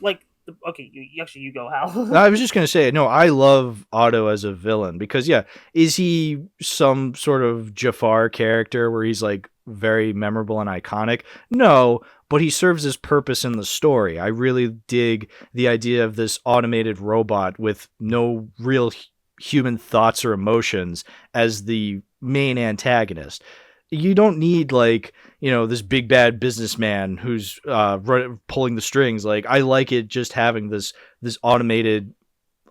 okay, you go, Hal. I was just gonna say, no, I love Otto as a villain because is he some sort of Jafar character where he's like very memorable and iconic? No, but he serves his purpose in the story. I really dig the idea of this automated robot with no real human thoughts or emotions as the main antagonist. You don't need this big bad businessman who's pulling the strings. Like I like it just having this automated,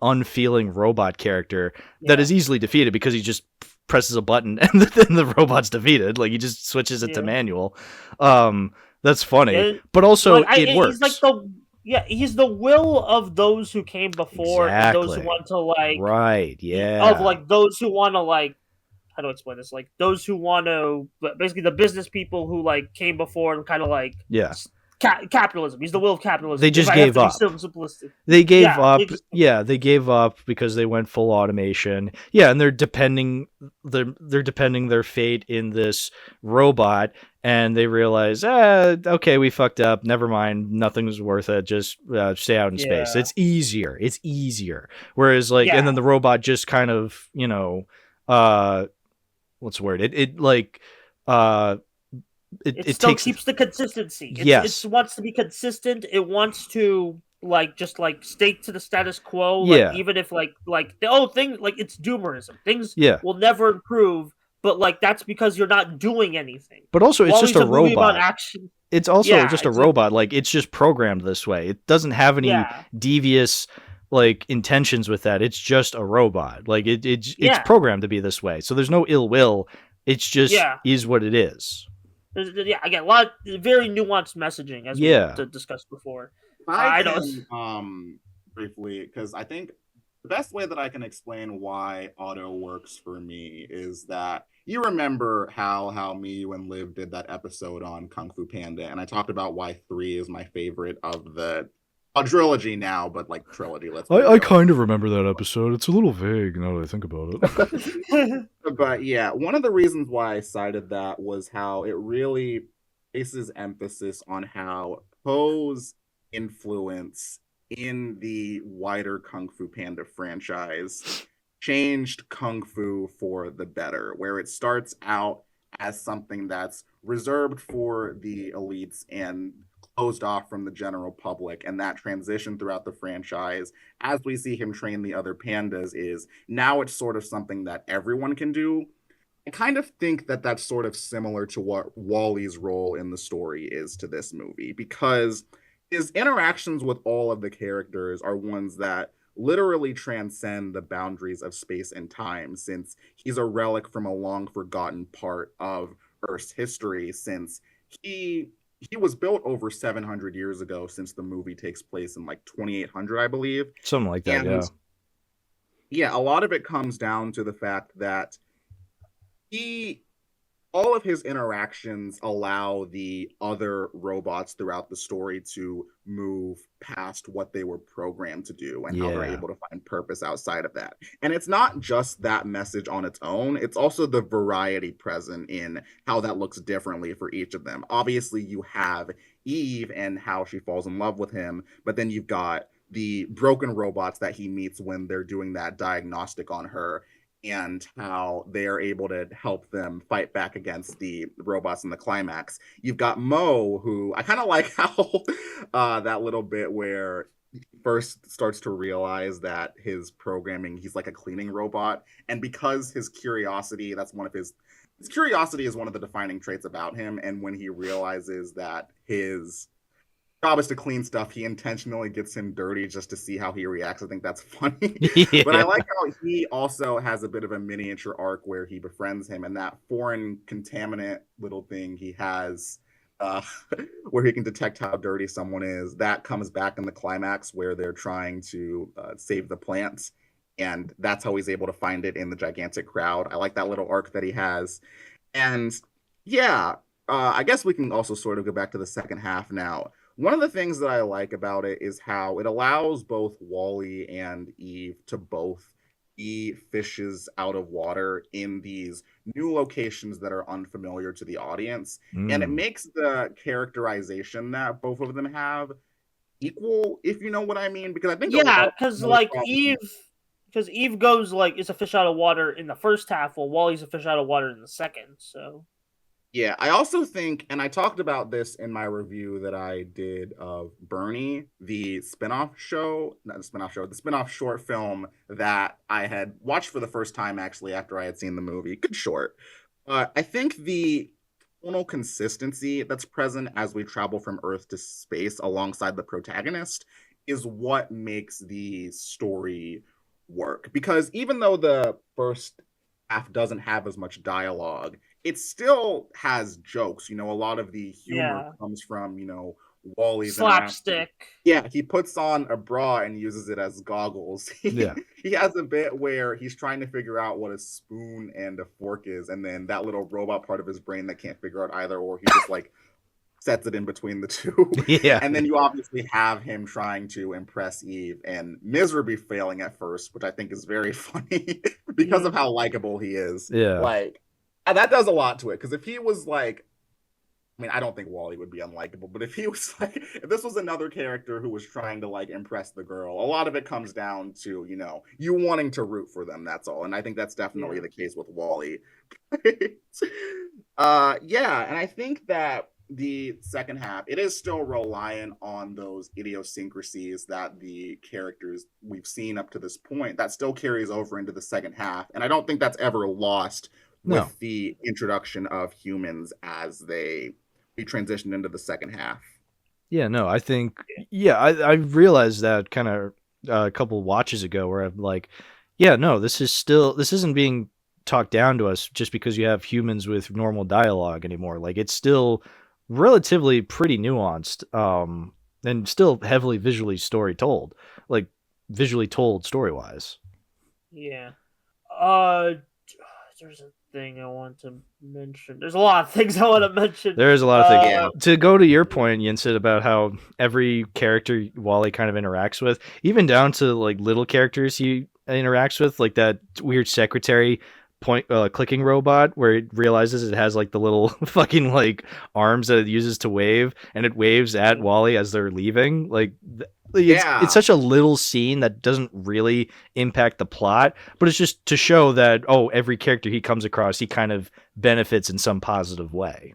unfeeling robot character that is easily defeated because he just presses a button and then the robot's defeated. Like he just switches it to manual. That's funny, but also it works. He's he's the will of those who came before and those who want to of those who want to how to explain this? Like those who want to, basically the business people who came before and kind of capitalism. He's the will of capitalism. They just gave up. They gave up. They gave up because they went full automation. Yeah, and they're depending their fate in this robot, and they realize, okay, we fucked up. Never mind. Nothing's worth it. Just stay out in space. It's easier. Whereas and then the robot just kind of what's the word? It still keeps the consistency. It wants to be consistent. It wants to stay to the status quo. Even if it's doomerism. Things will never improve. But that's because you're not doing anything. But also, it's just a robot. Action. It's also just a robot. It's just programmed this way. It doesn't have any devious intentions with that. It's just a robot. It's programmed to be this way. So there's no ill will. It's just is what it is. Again, a lot of very nuanced messaging as we discussed before. I don't briefly, because I think the best way that I can explain why Otto works for me is that you remember how me, you, and Liv did that episode on Kung Fu Panda, and I talked about why 3 is my favorite of the trilogy now, but trilogy. I kind of remember that episode. It's a little vague now that I think about it. But yeah, one of the reasons why I cited that was how it really places emphasis on how Poe's influence in the wider Kung Fu Panda franchise changed Kung Fu for the better, where it starts out as something that's reserved for the elites and closed off from the general public, and that transition throughout the franchise as we see him train the other pandas is now it's sort of something that everyone can do. I kind of think that that's sort of similar to what Wally's role in the story is to this movie, because his interactions with all of the characters are ones that literally transcend the boundaries of space and time, since he's a relic from a long forgotten part of Earth's history, since he was built over 700 years ago, since the movie takes place in 2800, I believe. Something like that, Yeah, a lot of it comes down to the fact that he all of his interactions allow the other robots throughout the story to move past what they were programmed to do and how they're Yeah. able to find purpose outside of that. And it's not just that message on its own, it's also the variety present in how that looks differently for each of them. Obviously, you have Eve and how she falls in love with him, but then you've got the broken robots that he meets when they're doing that diagnostic on her, and how they are able to help them fight back against the robots in the climax. You've got Mo, who I kind of like how that little bit where he first starts to realize that his programming, he's like a cleaning robot. And because his curiosity, his curiosity is one of the defining traits about him. And when he realizes that his job is to clean stuff, he intentionally gets him dirty just to see how he reacts. I think that's funny. But I Yeah. like how he also has a bit of a miniature arc where he befriends him, and that foreign contaminant little thing he has, uh, where he can detect how dirty someone is, that comes back in the climax where they're trying to save the plants. And that's how he's able to find it in the gigantic crowd. I like that little arc that he has. And yeah, I guess we can also sort of go back to the second half now. One of the things that I like about it is how it allows both Wally and Eve to both be fishes out of water in these new locations that are unfamiliar to the audience. And it Mm. makes the characterization that both of them have equal, if you know what I mean. Because I think a Yeah, lot because another like problem. Eve goes like is a fish out of water in the first half, while Wally's a fish out of water in the second. So Yeah, I also think, and I talked about this in my review that I did of Bernie, the spinoff show, not the spinoff show, the spinoff short film that I had watched for the first time actually after I had seen the movie. Good short. I think the tonal consistency that's present as we travel from Earth to space alongside the protagonist is what makes the story work. Because even though the first half doesn't have as much dialogue, it still has jokes. A lot of the humor yeah, comes from, Wally's interaction. slapstick. Yeah, he puts on a bra and uses it as goggles. Yeah. He has a bit where he's trying to figure out what a spoon and a fork is, and then that little robot part of his brain that can't figure out either, or he just like sets it in between the two. Yeah. And then you obviously have him trying to impress Eve and miserably failing at first, which I think is very funny because of how likable he is. Yeah. Like, that does a lot to it. Because if he was like, I mean, I don't think Wally would be unlikable, but if he was like, if this was another character who was trying to like impress the girl, a lot of it comes down to, you wanting to root for them. That's all. And I think that's definitely Yeah. the case with Wally. Yeah. And I think that the second half, it is still reliant on those idiosyncrasies that the characters we've seen up to this point that still carries over into the second half. And I don't think that's ever lost No. with the introduction of humans as we transitioned into the second half. Yeah, no, I think, yeah, I realized that kind of a couple watches ago where I'm like, yeah, no, this isn't being talked down to us just because you have humans with normal dialogue anymore. Like, it's still relatively pretty nuanced, and still heavily visually like visually told story wise. Yeah. Uh, there's a thing I want to mention. There's a lot of things I want to mention. There is a lot of things. Yeah. To go to your point, Yinsid, about how every character Wally kind of interacts with, even down to like little characters he interacts with, like that weird secretary clicking robot where it realizes it has like the little fucking like arms that it uses to wave, and it waves at Wally as they're leaving. Like it's such a little scene that doesn't really impact the plot, but it's just to show that every character he comes across, he kind of benefits in some positive way.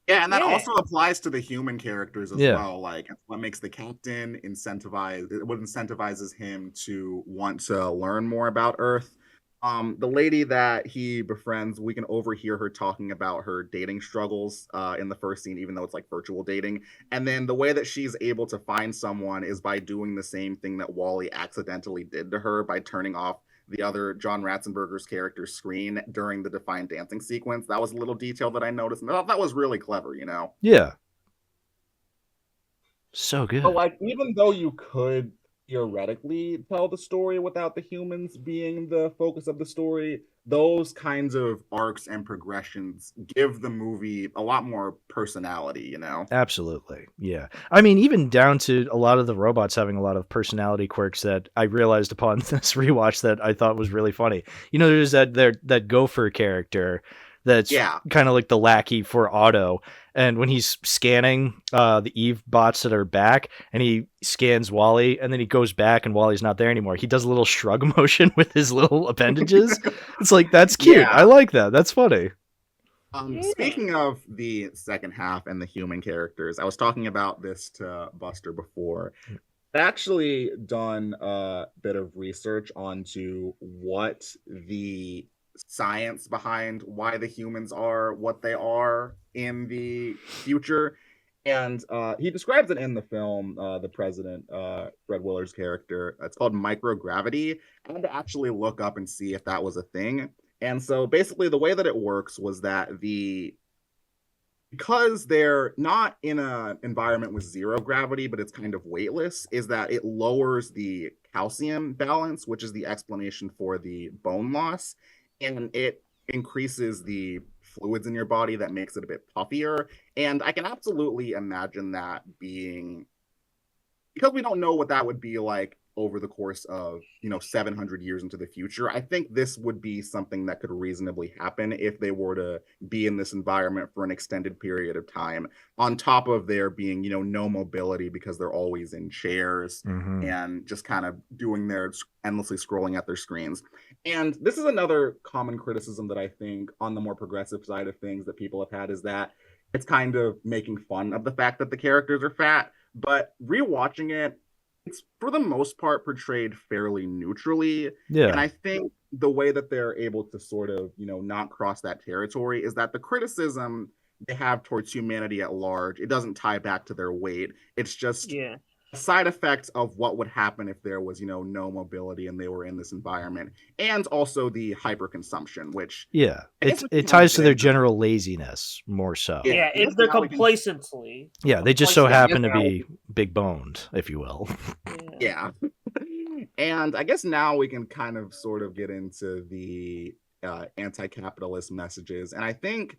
Yeah, and that Yeah. also applies to the human characters as Yeah. well. Like, what makes the captain what incentivizes him to want to learn more about Earth. The lady that he befriends, we can overhear her talking about her dating struggles in the first scene, even though it's like virtual dating. And then the way that she's able to find someone is by doing the same thing that Wally accidentally did to her by turning off the other John Ratzenberger's character's screen during the Defiant Dancing sequence. That was a little detail that I noticed, and I thought that was really clever, Yeah. So good. But like, even though you could theoretically tell the story without the humans being the focus of the story. Those kinds of arcs and progressions give the movie a lot more personality, you know? Absolutely. Yeah. I mean, even down to a lot of the robots having a lot of personality quirks that I realized upon this rewatch that I thought was really funny. You know, there's that gopher character that's Yeah. kind of like the lackey for Otto. And when he's scanning the Eve bots that are back and he scans Wally and then he goes back and Wally's not there anymore, he does a little shrug motion with his little appendages. It's like, that's cute. Yeah. I like that. That's funny. Speaking of the second half and the human characters, I was talking about this to Buster before. I actually done a bit of research onto what the science behind why the humans are what they are in the future. And he describes it in the film, the president, Fred Willard's character. It's called microgravity. I had to actually look up and see if that was a thing. And so basically the way that it works was that because they're not in an environment with zero gravity, but it's kind of weightless, is that it lowers the calcium balance, which is the explanation for the bone loss, and it increases the fluids in your body that makes it a bit puffier. And I can absolutely imagine that being, because we don't know what that would be like over the course of 700 years into the future. I think this would be something that could reasonably happen if they were to be in this environment for an extended period of time, on top of there being no mobility because they're always in chairs and just kind of doing their endlessly scrolling at their screens. And this is another common criticism that I think on the more progressive side of things that people have had, is that it's kind of making fun of the fact that the characters are fat. But rewatching it, it's for the most part portrayed fairly neutrally. Yeah. And I think the way that they're able to sort of, not cross that territory is that the criticism they have towards humanity at large, it doesn't tie back to their weight. It's just a side effect of what would happen if there was, no mobility and they were in this environment. And also the hyperconsumption, which it ties to their general laziness more so. Yeah, it's their complacency. Yeah, they just so happen to be big boned, if you will. Yeah. And I guess now we can kind of sort of get into the anti-capitalist messages. And I think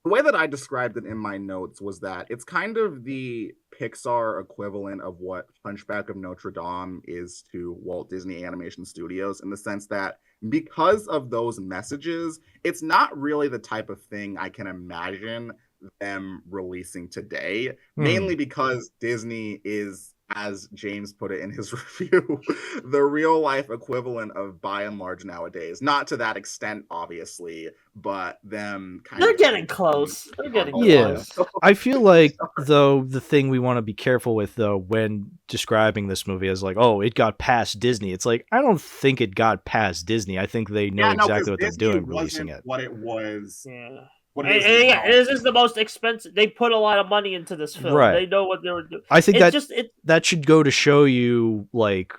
the way that I described it in my notes was that it's kind of the Pixar equivalent of what Hunchback of Notre Dame is to Walt Disney Animation Studios, in the sense that because of those messages, it's not really the type of thing I can imagine them releasing today, mainly because Disney is, as James put it in his review, the real life equivalent of By and Large nowadays. Not to that extent, obviously, but them kind They're of getting close. They're getting close. I feel like, though, the thing we want to be careful with, though, when describing this movie as like, oh, it got past Disney, it's like, I don't think it got past Disney. I think they know exactly what they're doing releasing it. What it was. Yeah. Yeah, this is the most expensive. They put a lot of money into this film. Right. They know what they were doing. I think that should go to show you like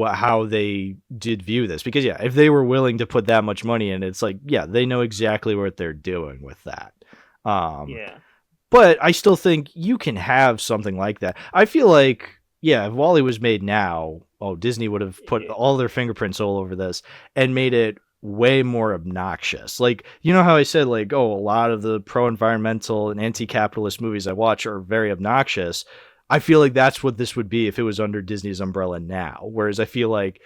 how they did view this, because if they were willing to put that much money in, it's like they know exactly what they're doing with that. But I still think you can have something like that. I feel like if WALL-E was made now, Disney would have put all their fingerprints all over this and made it way more obnoxious. Like, you know how I said, like, a lot of the pro-environmental and anti-capitalist movies I watch are very obnoxious. I feel like that's what this would be if it was under Disney's umbrella now. Whereas I feel like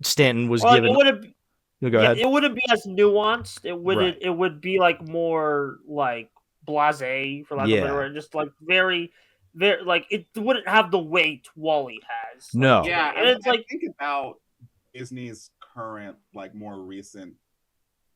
Stanton was given... Go ahead. It wouldn't be as nuanced. It wouldn't. It would be like more like blasé, for lack of a better word, just like very, very, like, it wouldn't have the weight WALL-E has. No. Yeah, and it's like, think about Disney's current, like, more recent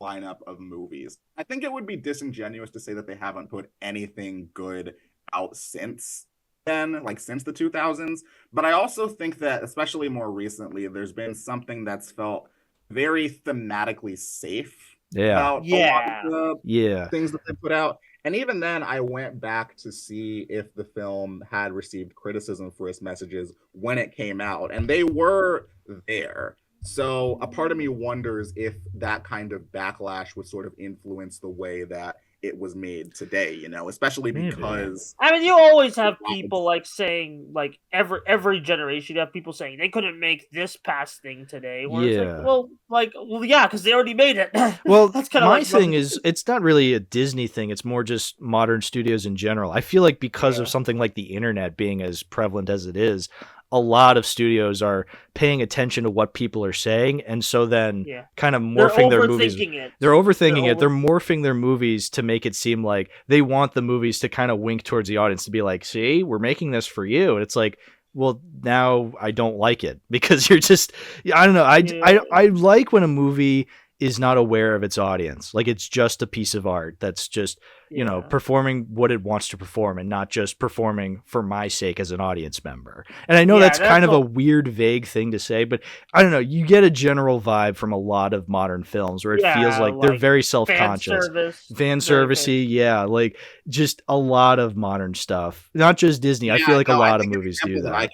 lineup of movies. I think it would be disingenuous to say that they haven't put anything good out since then, like since the 2000s. But I also think that, especially more recently, there's been something that's felt very thematically safe about a lot of the things that they put out. And even then, I went back to see if the film had received criticism for its messages when it came out, and they were there. So a part of me wonders if that kind of backlash would sort of influence the way that it was made today, you know, especially Maybe. because I mean, you always have people like saying, like every generation, you have people saying they couldn't make this past thing today. Where Yeah. it's like, yeah, because they already made it. Well, that's kind of my like thing is, it's not really a Disney thing. It's more just modern studios in general. I feel like because of something like the internet being as prevalent as it is, a lot of studios are paying attention to what people are saying, and so then kind of morphing their movies. They're overthinking it. They're morphing their movies to make it seem like they want the movies to kind of wink towards the audience, to be like, see, we're making this for you. And it's like, well, now I don't like it because you're just, I don't know. I like when a movie is not aware of its audience. Like, it's just a piece of art that's just, you know, performing what it wants to perform and not just performing for my sake as an audience member. And I know that's kind of a weird, vague thing to say, but I don't know. You get a general vibe from a lot of modern films where it feels like they're very self-conscious. Fan servicey, like just a lot of modern stuff. Not just Disney. I feel like a lot of movies do that.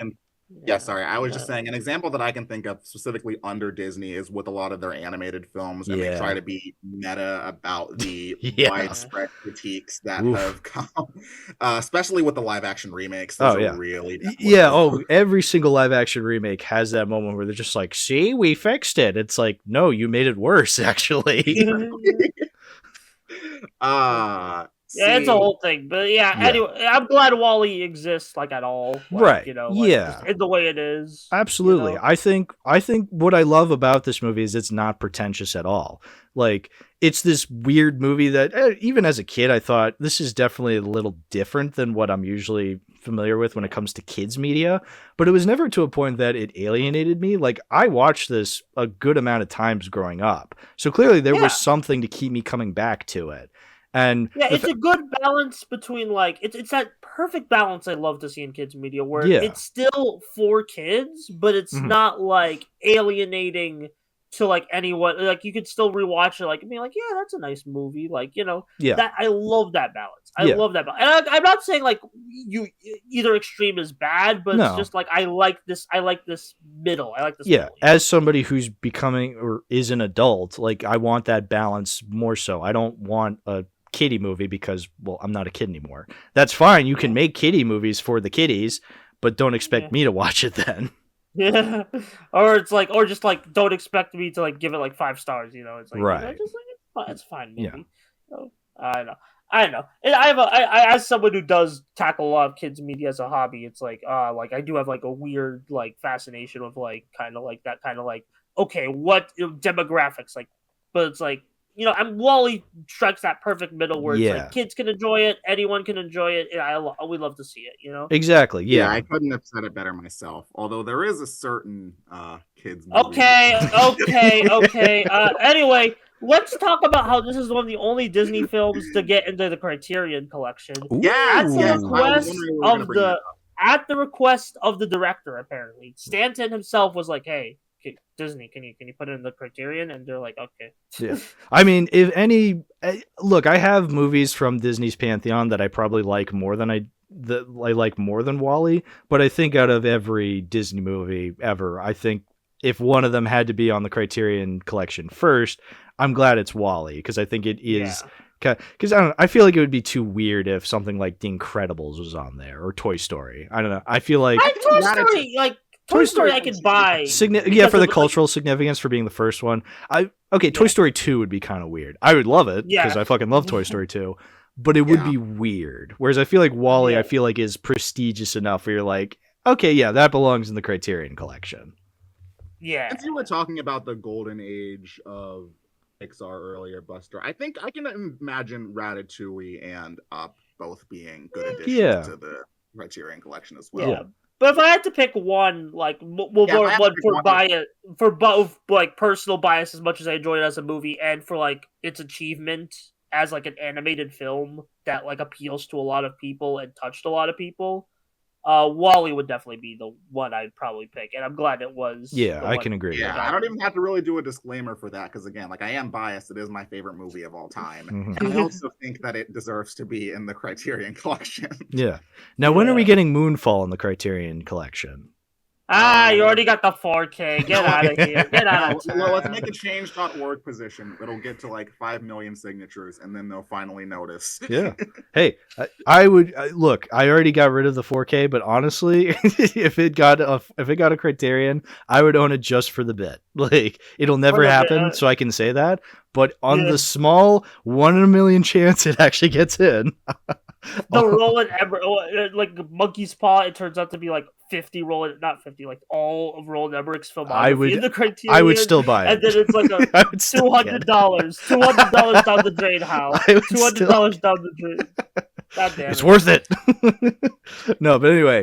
I was just saying an example that I can think of specifically under Disney is with a lot of their animated films, and they try to be meta about the widespread critiques that have come, especially with the live action remakes. Really every single live action remake has that moment where they're just like, see, we fixed it. It's like, no, you made it worse, actually. It's a whole thing, but anyway, I'm glad WALL-E exists, like, at all, like, you know, like, just in the way it is. Absolutely, you know? I think what I love about this movie is it's not pretentious at all. Like, it's this weird movie that even as a kid, I thought this is definitely a little different than what I'm usually familiar with when it comes to kids media, but it was never to a point that it alienated me. Like, I watched this a good amount of times growing up, so clearly there was something to keep me coming back to it. And it's a good balance between, like, it's that perfect balance I love to see in kids media where it's still for kids, but it's not like alienating to like anyone. Like, you could still rewatch it, like, and be like, yeah, that's a nice movie. Like, you know, that I love that balance. I love that balance. And I'm not saying like either extreme is bad, but it's just like I like this middle. I like this middle. As somebody who's becoming or is an adult, like, I want that balance more so. I don't want a kiddie movie because, well, I'm not a kid anymore. That's fine. You can make kiddie movies for the kiddies, but don't expect me to watch it then. Yeah, or just like don't expect me to like give it like 5 stars. You know, it's like, right. You know, just like it's fine movie. Yeah. So, I know. And I as someone who does tackle a lot of kids media as a hobby, it's like I do have like a weird like fascination with like kind of like that kind of like, okay, what demographics like, but it's like, you know, WALL-E strikes that perfect middle where it's like kids can enjoy it, anyone can enjoy it, and we love to see it, you know? Exactly, yeah. I couldn't have said it better myself, although there is a certain kids movie. Okay. Anyway, let's talk about how this is one of the only Disney films to get into the Criterion Collection. At the request of the director, apparently. Stanton himself was like, hey, Disney, can you put it in the Criterion? And they're like, okay. Yeah. I mean, if any, look, I have movies from Disney's pantheon that I probably like more than I like more than WALL-E, but I think out of every Disney movie ever, I think if one of them had to be on the Criterion Collection first, I'm glad it's WALL-E, because I think it is. Because I feel like it would be too weird if something like The Incredibles was on there, or Toy Story. I don't know. I feel like Toy Story, Toy Story I can buy. For the cultural significance for being the first one. Toy Story 2 would be kind of weird. I would love it because I fucking love Toy Story 2, but it would be weird. Whereas I feel like WALL-E, I feel like is prestigious enough where you're like, okay, yeah, that belongs in the Criterion Collection. Yeah. Since you were talking about the golden age of Pixar earlier, Buster, I think I can imagine Ratatouille and Up both being good additions to the Criterion Collection as well. Yeah. But if I had to pick one, like, for both like personal bias, as much as I enjoyed it as a movie, and for like its achievement as like an animated film that like appeals to a lot of people and touched a lot of people, WALL-E would definitely be the one I'd probably pick, and I'm glad it was. Yeah, I can agree. Yeah, I don't even have to really do a disclaimer for that, because again, like, I am biased. It is my favorite movie of all time, and I also think that it deserves to be in the Criterion Collection. Yeah. Now, when are we getting Moonfall in the Criterion Collection? You already got the 4K. Get out of here. Get out of Well, let's town. make a change.org position. It'll get to like 5 million signatures, and then they'll finally notice. Yeah. Hey, I would look. I already got rid of the 4K, but honestly, if it got a Criterion, I would own it just for the bit. Like it'll never happen, so I can say that. But on the small 1 in a million chance it actually gets in. The Roland Emmerich, like Monkey's Paw, it turns out to be like 50 Roland, not 50, like all of Roland Emmerich's filmography in the Criterion. I would still buy it. And then it's like a $200 down the drain, Hal. $200 down the drain. God damn it's worth it. No, but anyway.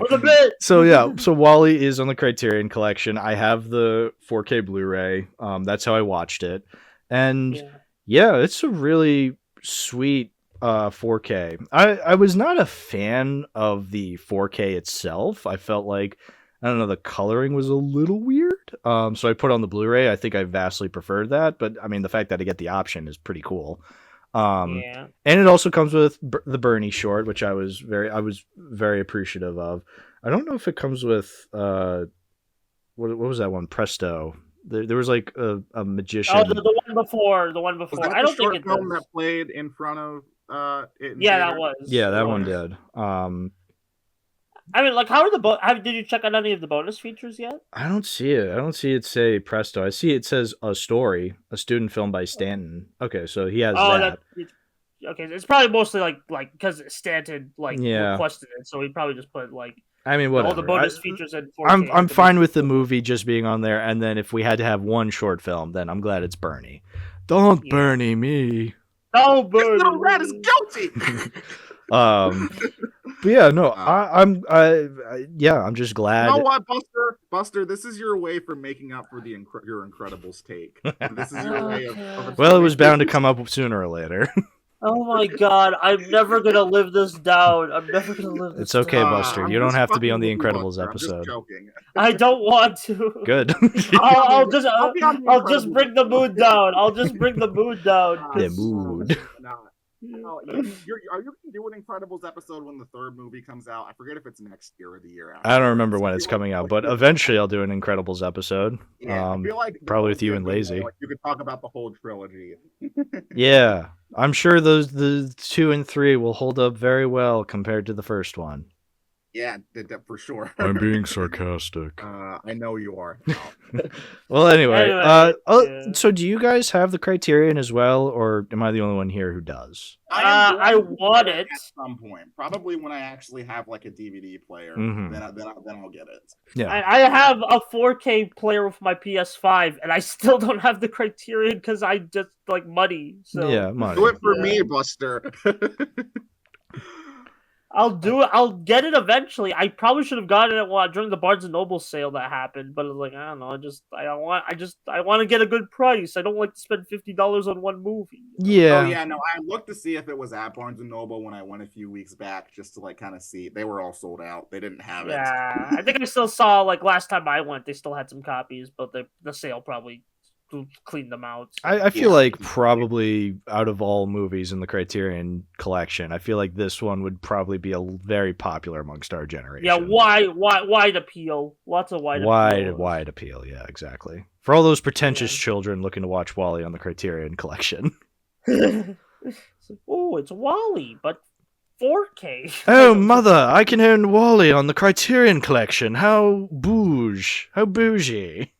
So yeah, so WALL-E is on the Criterion Collection. I have the 4K Blu-ray. That's how I watched it. And yeah, it's a really sweet 4K. I was not a fan of the 4K itself. I felt like, I don't know, the coloring was a little weird. So I put on the Blu-ray. I think I vastly preferred that, but I mean, the fact that I get the option is pretty cool. And it also comes with the Bernie short, which I was very appreciative of. I don't know if it comes with what was that one? Presto. There was like a magician. Oh, the one before. Was that I don't think it film that played in front of it. That was. Yeah, that one did. I mean, like, how are did you check out any of the bonus features yet? I don't see it. I don't see it say Presto. I see it says A Story, a student film by Stanton. Okay, so he has that. Okay, it's probably mostly like because Stanton requested it, so he probably just put like. I mean, whatever. All the bonus features in 4K. I'm fine with the movie just being on there, and then if we had to have one short film, then I'm glad it's Bernie. Don't Bernie me. Don't Bernie. No, Red is guilty. But yeah, no, I'm just glad. You know what, Buster, this is your way for making up for your Incredibles take. This is your way of well, it was bound to come up sooner or later. Oh my god, I'm never gonna live this down. I'm never gonna live this It's okay, down. Buster. You don't have to be on the Incredibles episode. I'm just joking. I don't want to. Good. I'll just bring the mood down. I'll just bring the mood down. The mood. No, are you going to do an Incredibles episode when the third movie comes out? I forget if it's next year or the year after. I don't remember when it's coming out, but eventually I'll do an Incredibles episode. Yeah, I feel like probably with you and Lazy. You could talk about the whole trilogy. Yeah, I'm sure the 2 and 3 will hold up very well compared to the first one. Yeah, for sure. I'm being sarcastic. I know you are. Well, anyway, so do you guys have the Criterion as well, or am I the only one here who does? I want it at some point. Probably when I actually have like a DVD player, Mm-hmm. then I'll get it. Yeah, I have a 4K player with my PS5, and I still don't have the Criterion because I just like money. So yeah, money. Do it for me, Buster. I'll do it. I'll get it eventually. I probably should have gotten it during the Barnes and Noble sale that happened, but it's like I don't know. I want to get a good price. I don't like to spend $50 on one movie. Yeah. Oh yeah, no. I looked to see if it was at Barnes and Noble when I went a few weeks back, just to like kind of see. They were all sold out. They didn't have it. Yeah, I think I still saw like last time I went, they still had some copies, but the sale probably clean them out. So. I feel like probably out of all movies in the Criterion collection, I feel like this one would probably be very popular amongst our generation. Yeah, wide appeal. Lots of wide appeal. Yeah, exactly. For all those pretentious children looking to watch WALL-E on the Criterion collection. Oh, it's WALL-E, but 4K. Oh, mother, I can own WALL-E on the Criterion collection. How bougie.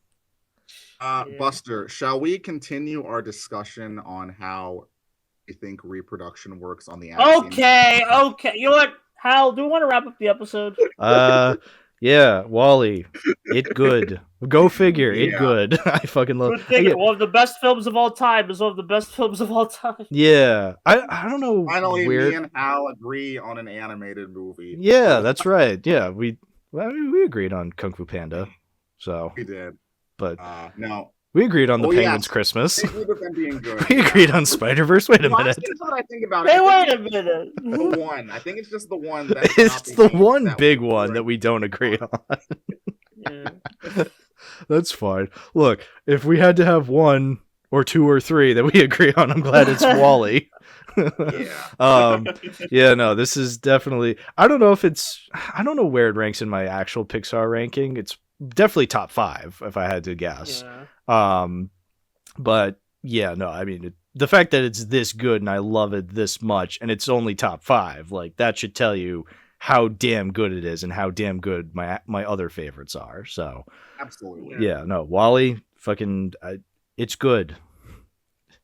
Buster, shall we continue our discussion on how you think reproduction works on the Okay. You know what, Hal, do we want to wrap up the episode? Yeah, WALL-E. It good. Go figure. It good. I fucking love it. One of the best films of all time is one of the best films of all time. Yeah. I don't know. Finally, me and Hal agree on an animated movie. Yeah, that's right. Yeah, we agreed on Kung Fu Panda. So we did. But no. We agreed on the Penguin's Christmas. Good. We agreed on Spider-Verse. Wait a minute. What I think about hey, wait a minute. The one. I think it's just the one. It's the one big one that we don't agree on. Yeah. That's fine. Look, if we had to have 1 or 2 or 3 that we agree on, I'm glad it's WALL-E. Yeah, no, this is definitely. I don't know where it ranks in my actual Pixar ranking. It's definitely top 5 if I had to guess. Yeah. But yeah, no, I mean, the fact that it's this good and I love it this much and it's only top 5, like that should tell you how damn good it is and how damn good my other favorites are. So Absolutely. yeah, no, Wall-E, fucking, it's good.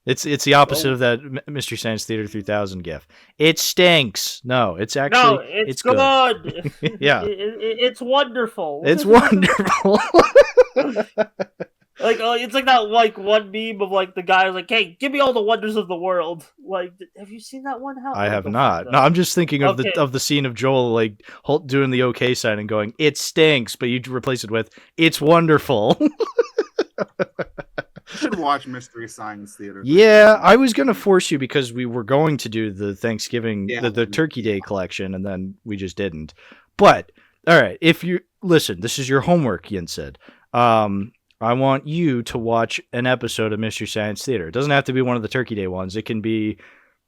It's the opposite of that Mystery Science Theater 3000 gif. It stinks. No, it's actually it's good. Yeah, it's wonderful. it's wonderful. Like it's like that like one meme of like the guy like, hey, give me all the wonders of the world. Like, have you seen that one? I have not. No, I'm just thinking of the scene of Joel like doing the OK sign and going, "It stinks," but you replace it with, "It's wonderful." You should watch Mystery Science Theater. Yeah, I was gonna force you because we were going to do the Thanksgiving, the Turkey Day collection, and then we just didn't. But all right, if you listen, this is your homework, Yinsed. I want you to watch an episode of Mystery Science Theater. It doesn't have to be one of the Turkey Day ones. It can be,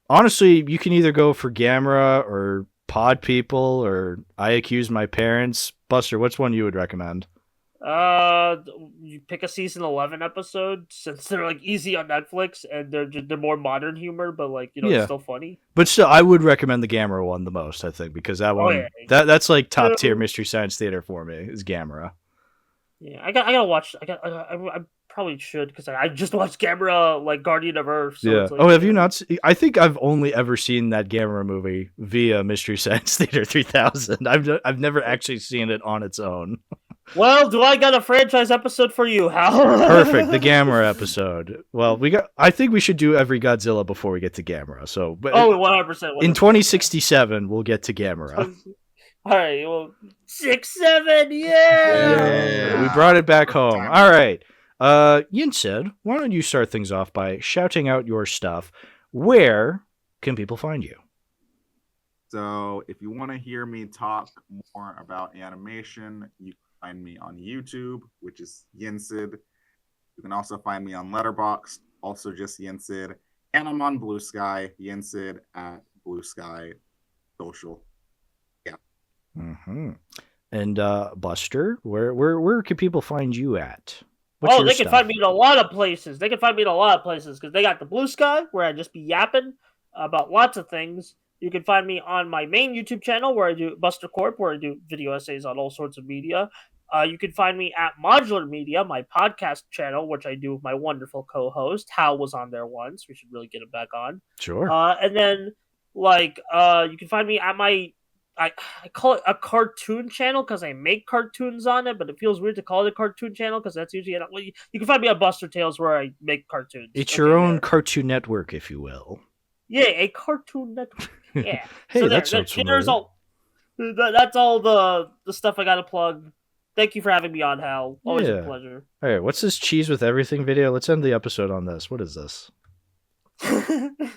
honestly, you can either go for Gamera or Pod People or I Accuse My Parents. Buster, what's one you would recommend? You pick a season 11 episode since they're like easy on Netflix and they're more modern humor, but like it's still funny. But still, I would recommend the Gamera one the most. I think because that one that's like top tier Mystery Science Theater for me is Gamera. Yeah, I gotta watch. I probably should because I just watched Gamera like Guardian of Earth. So yeah. It's like, have you not? I think I've only ever seen that Gamera movie via Mystery Science Theater 3000. I've never actually seen it on its own. Well, do I got a franchise episode for you, Hal? Perfect, the Gamera episode. Well, I think we should do every Godzilla before we get to Gamera. So, 100%. In 2067, we'll get to Gamera. All right, well, 6-7, yeah! We brought it back home. All right, Yinsed, why don't you start things off by shouting out your stuff? Where can people find you? So, if you want to hear me talk more about animation, you can find me on YouTube, which is Yinsed. You can also find me on Letterboxd, also just Yinsed, and I'm on Blue Sky, Yinsed at Blue Sky Social. Mm-hmm. And Buster, where can people find you at? They can find me in a lot of places. Because they got the Blue Sky, where I just be yapping about lots of things. You can find me on my main YouTube channel, where I do Buster Corp, where I do video essays on all sorts of media. You can find me at Modular Media, my podcast channel, which I do with my wonderful co-host. Hal was on there once. We should really get him back on. Sure. And then, you can find me at my... I call it a cartoon channel because I make cartoons on it, but it feels weird to call it a cartoon channel because that's usually... you can find me at Buster Tales where I make cartoons. It's your own Cartoon Network, if you will. Yeah, a Cartoon Network. Yeah. Hey, so that sounds familiar. That's all the stuff I got to plug. Thank you for having me on, Hal. Always a pleasure. All right, what's this cheese with everything video? Let's end the episode on this. What is this?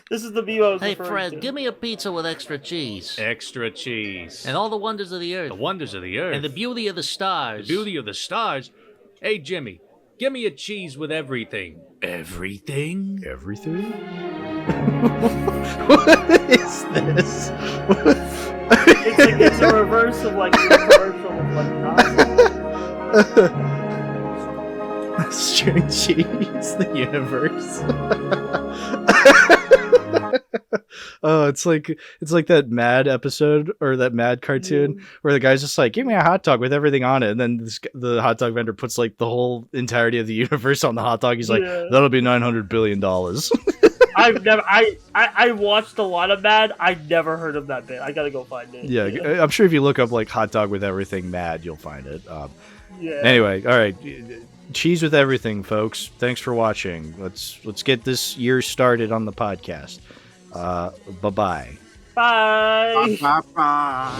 This is the view I was Hey, referring Fred, to. give me a pizza with extra cheese. Extra cheese. And all the wonders of the earth. The wonders of the earth. And the beauty of the stars. The beauty of the stars. Hey, Jimmy, give me a cheese with everything. Everything? Everything? What is this? It's a reverse of like the commercial of like Nazi. String cheese, the universe. Oh, it's like that Mad episode or that Mad cartoon where the guy's just like, give me a hot dog with everything on it, and then the hot dog vendor puts like the whole entirety of the universe on the hot dog. He's like, that'll be $900 billion. I watched a lot of Mad. I never heard of that bit. I gotta go find it. Yeah, I'm sure if you look up like hot dog with everything Mad, you'll find it. Anyway, all right. Cheese with everything, folks. Thanks for watching. Let's get this year started on the podcast. Bye-bye. Bye. Bye-bye.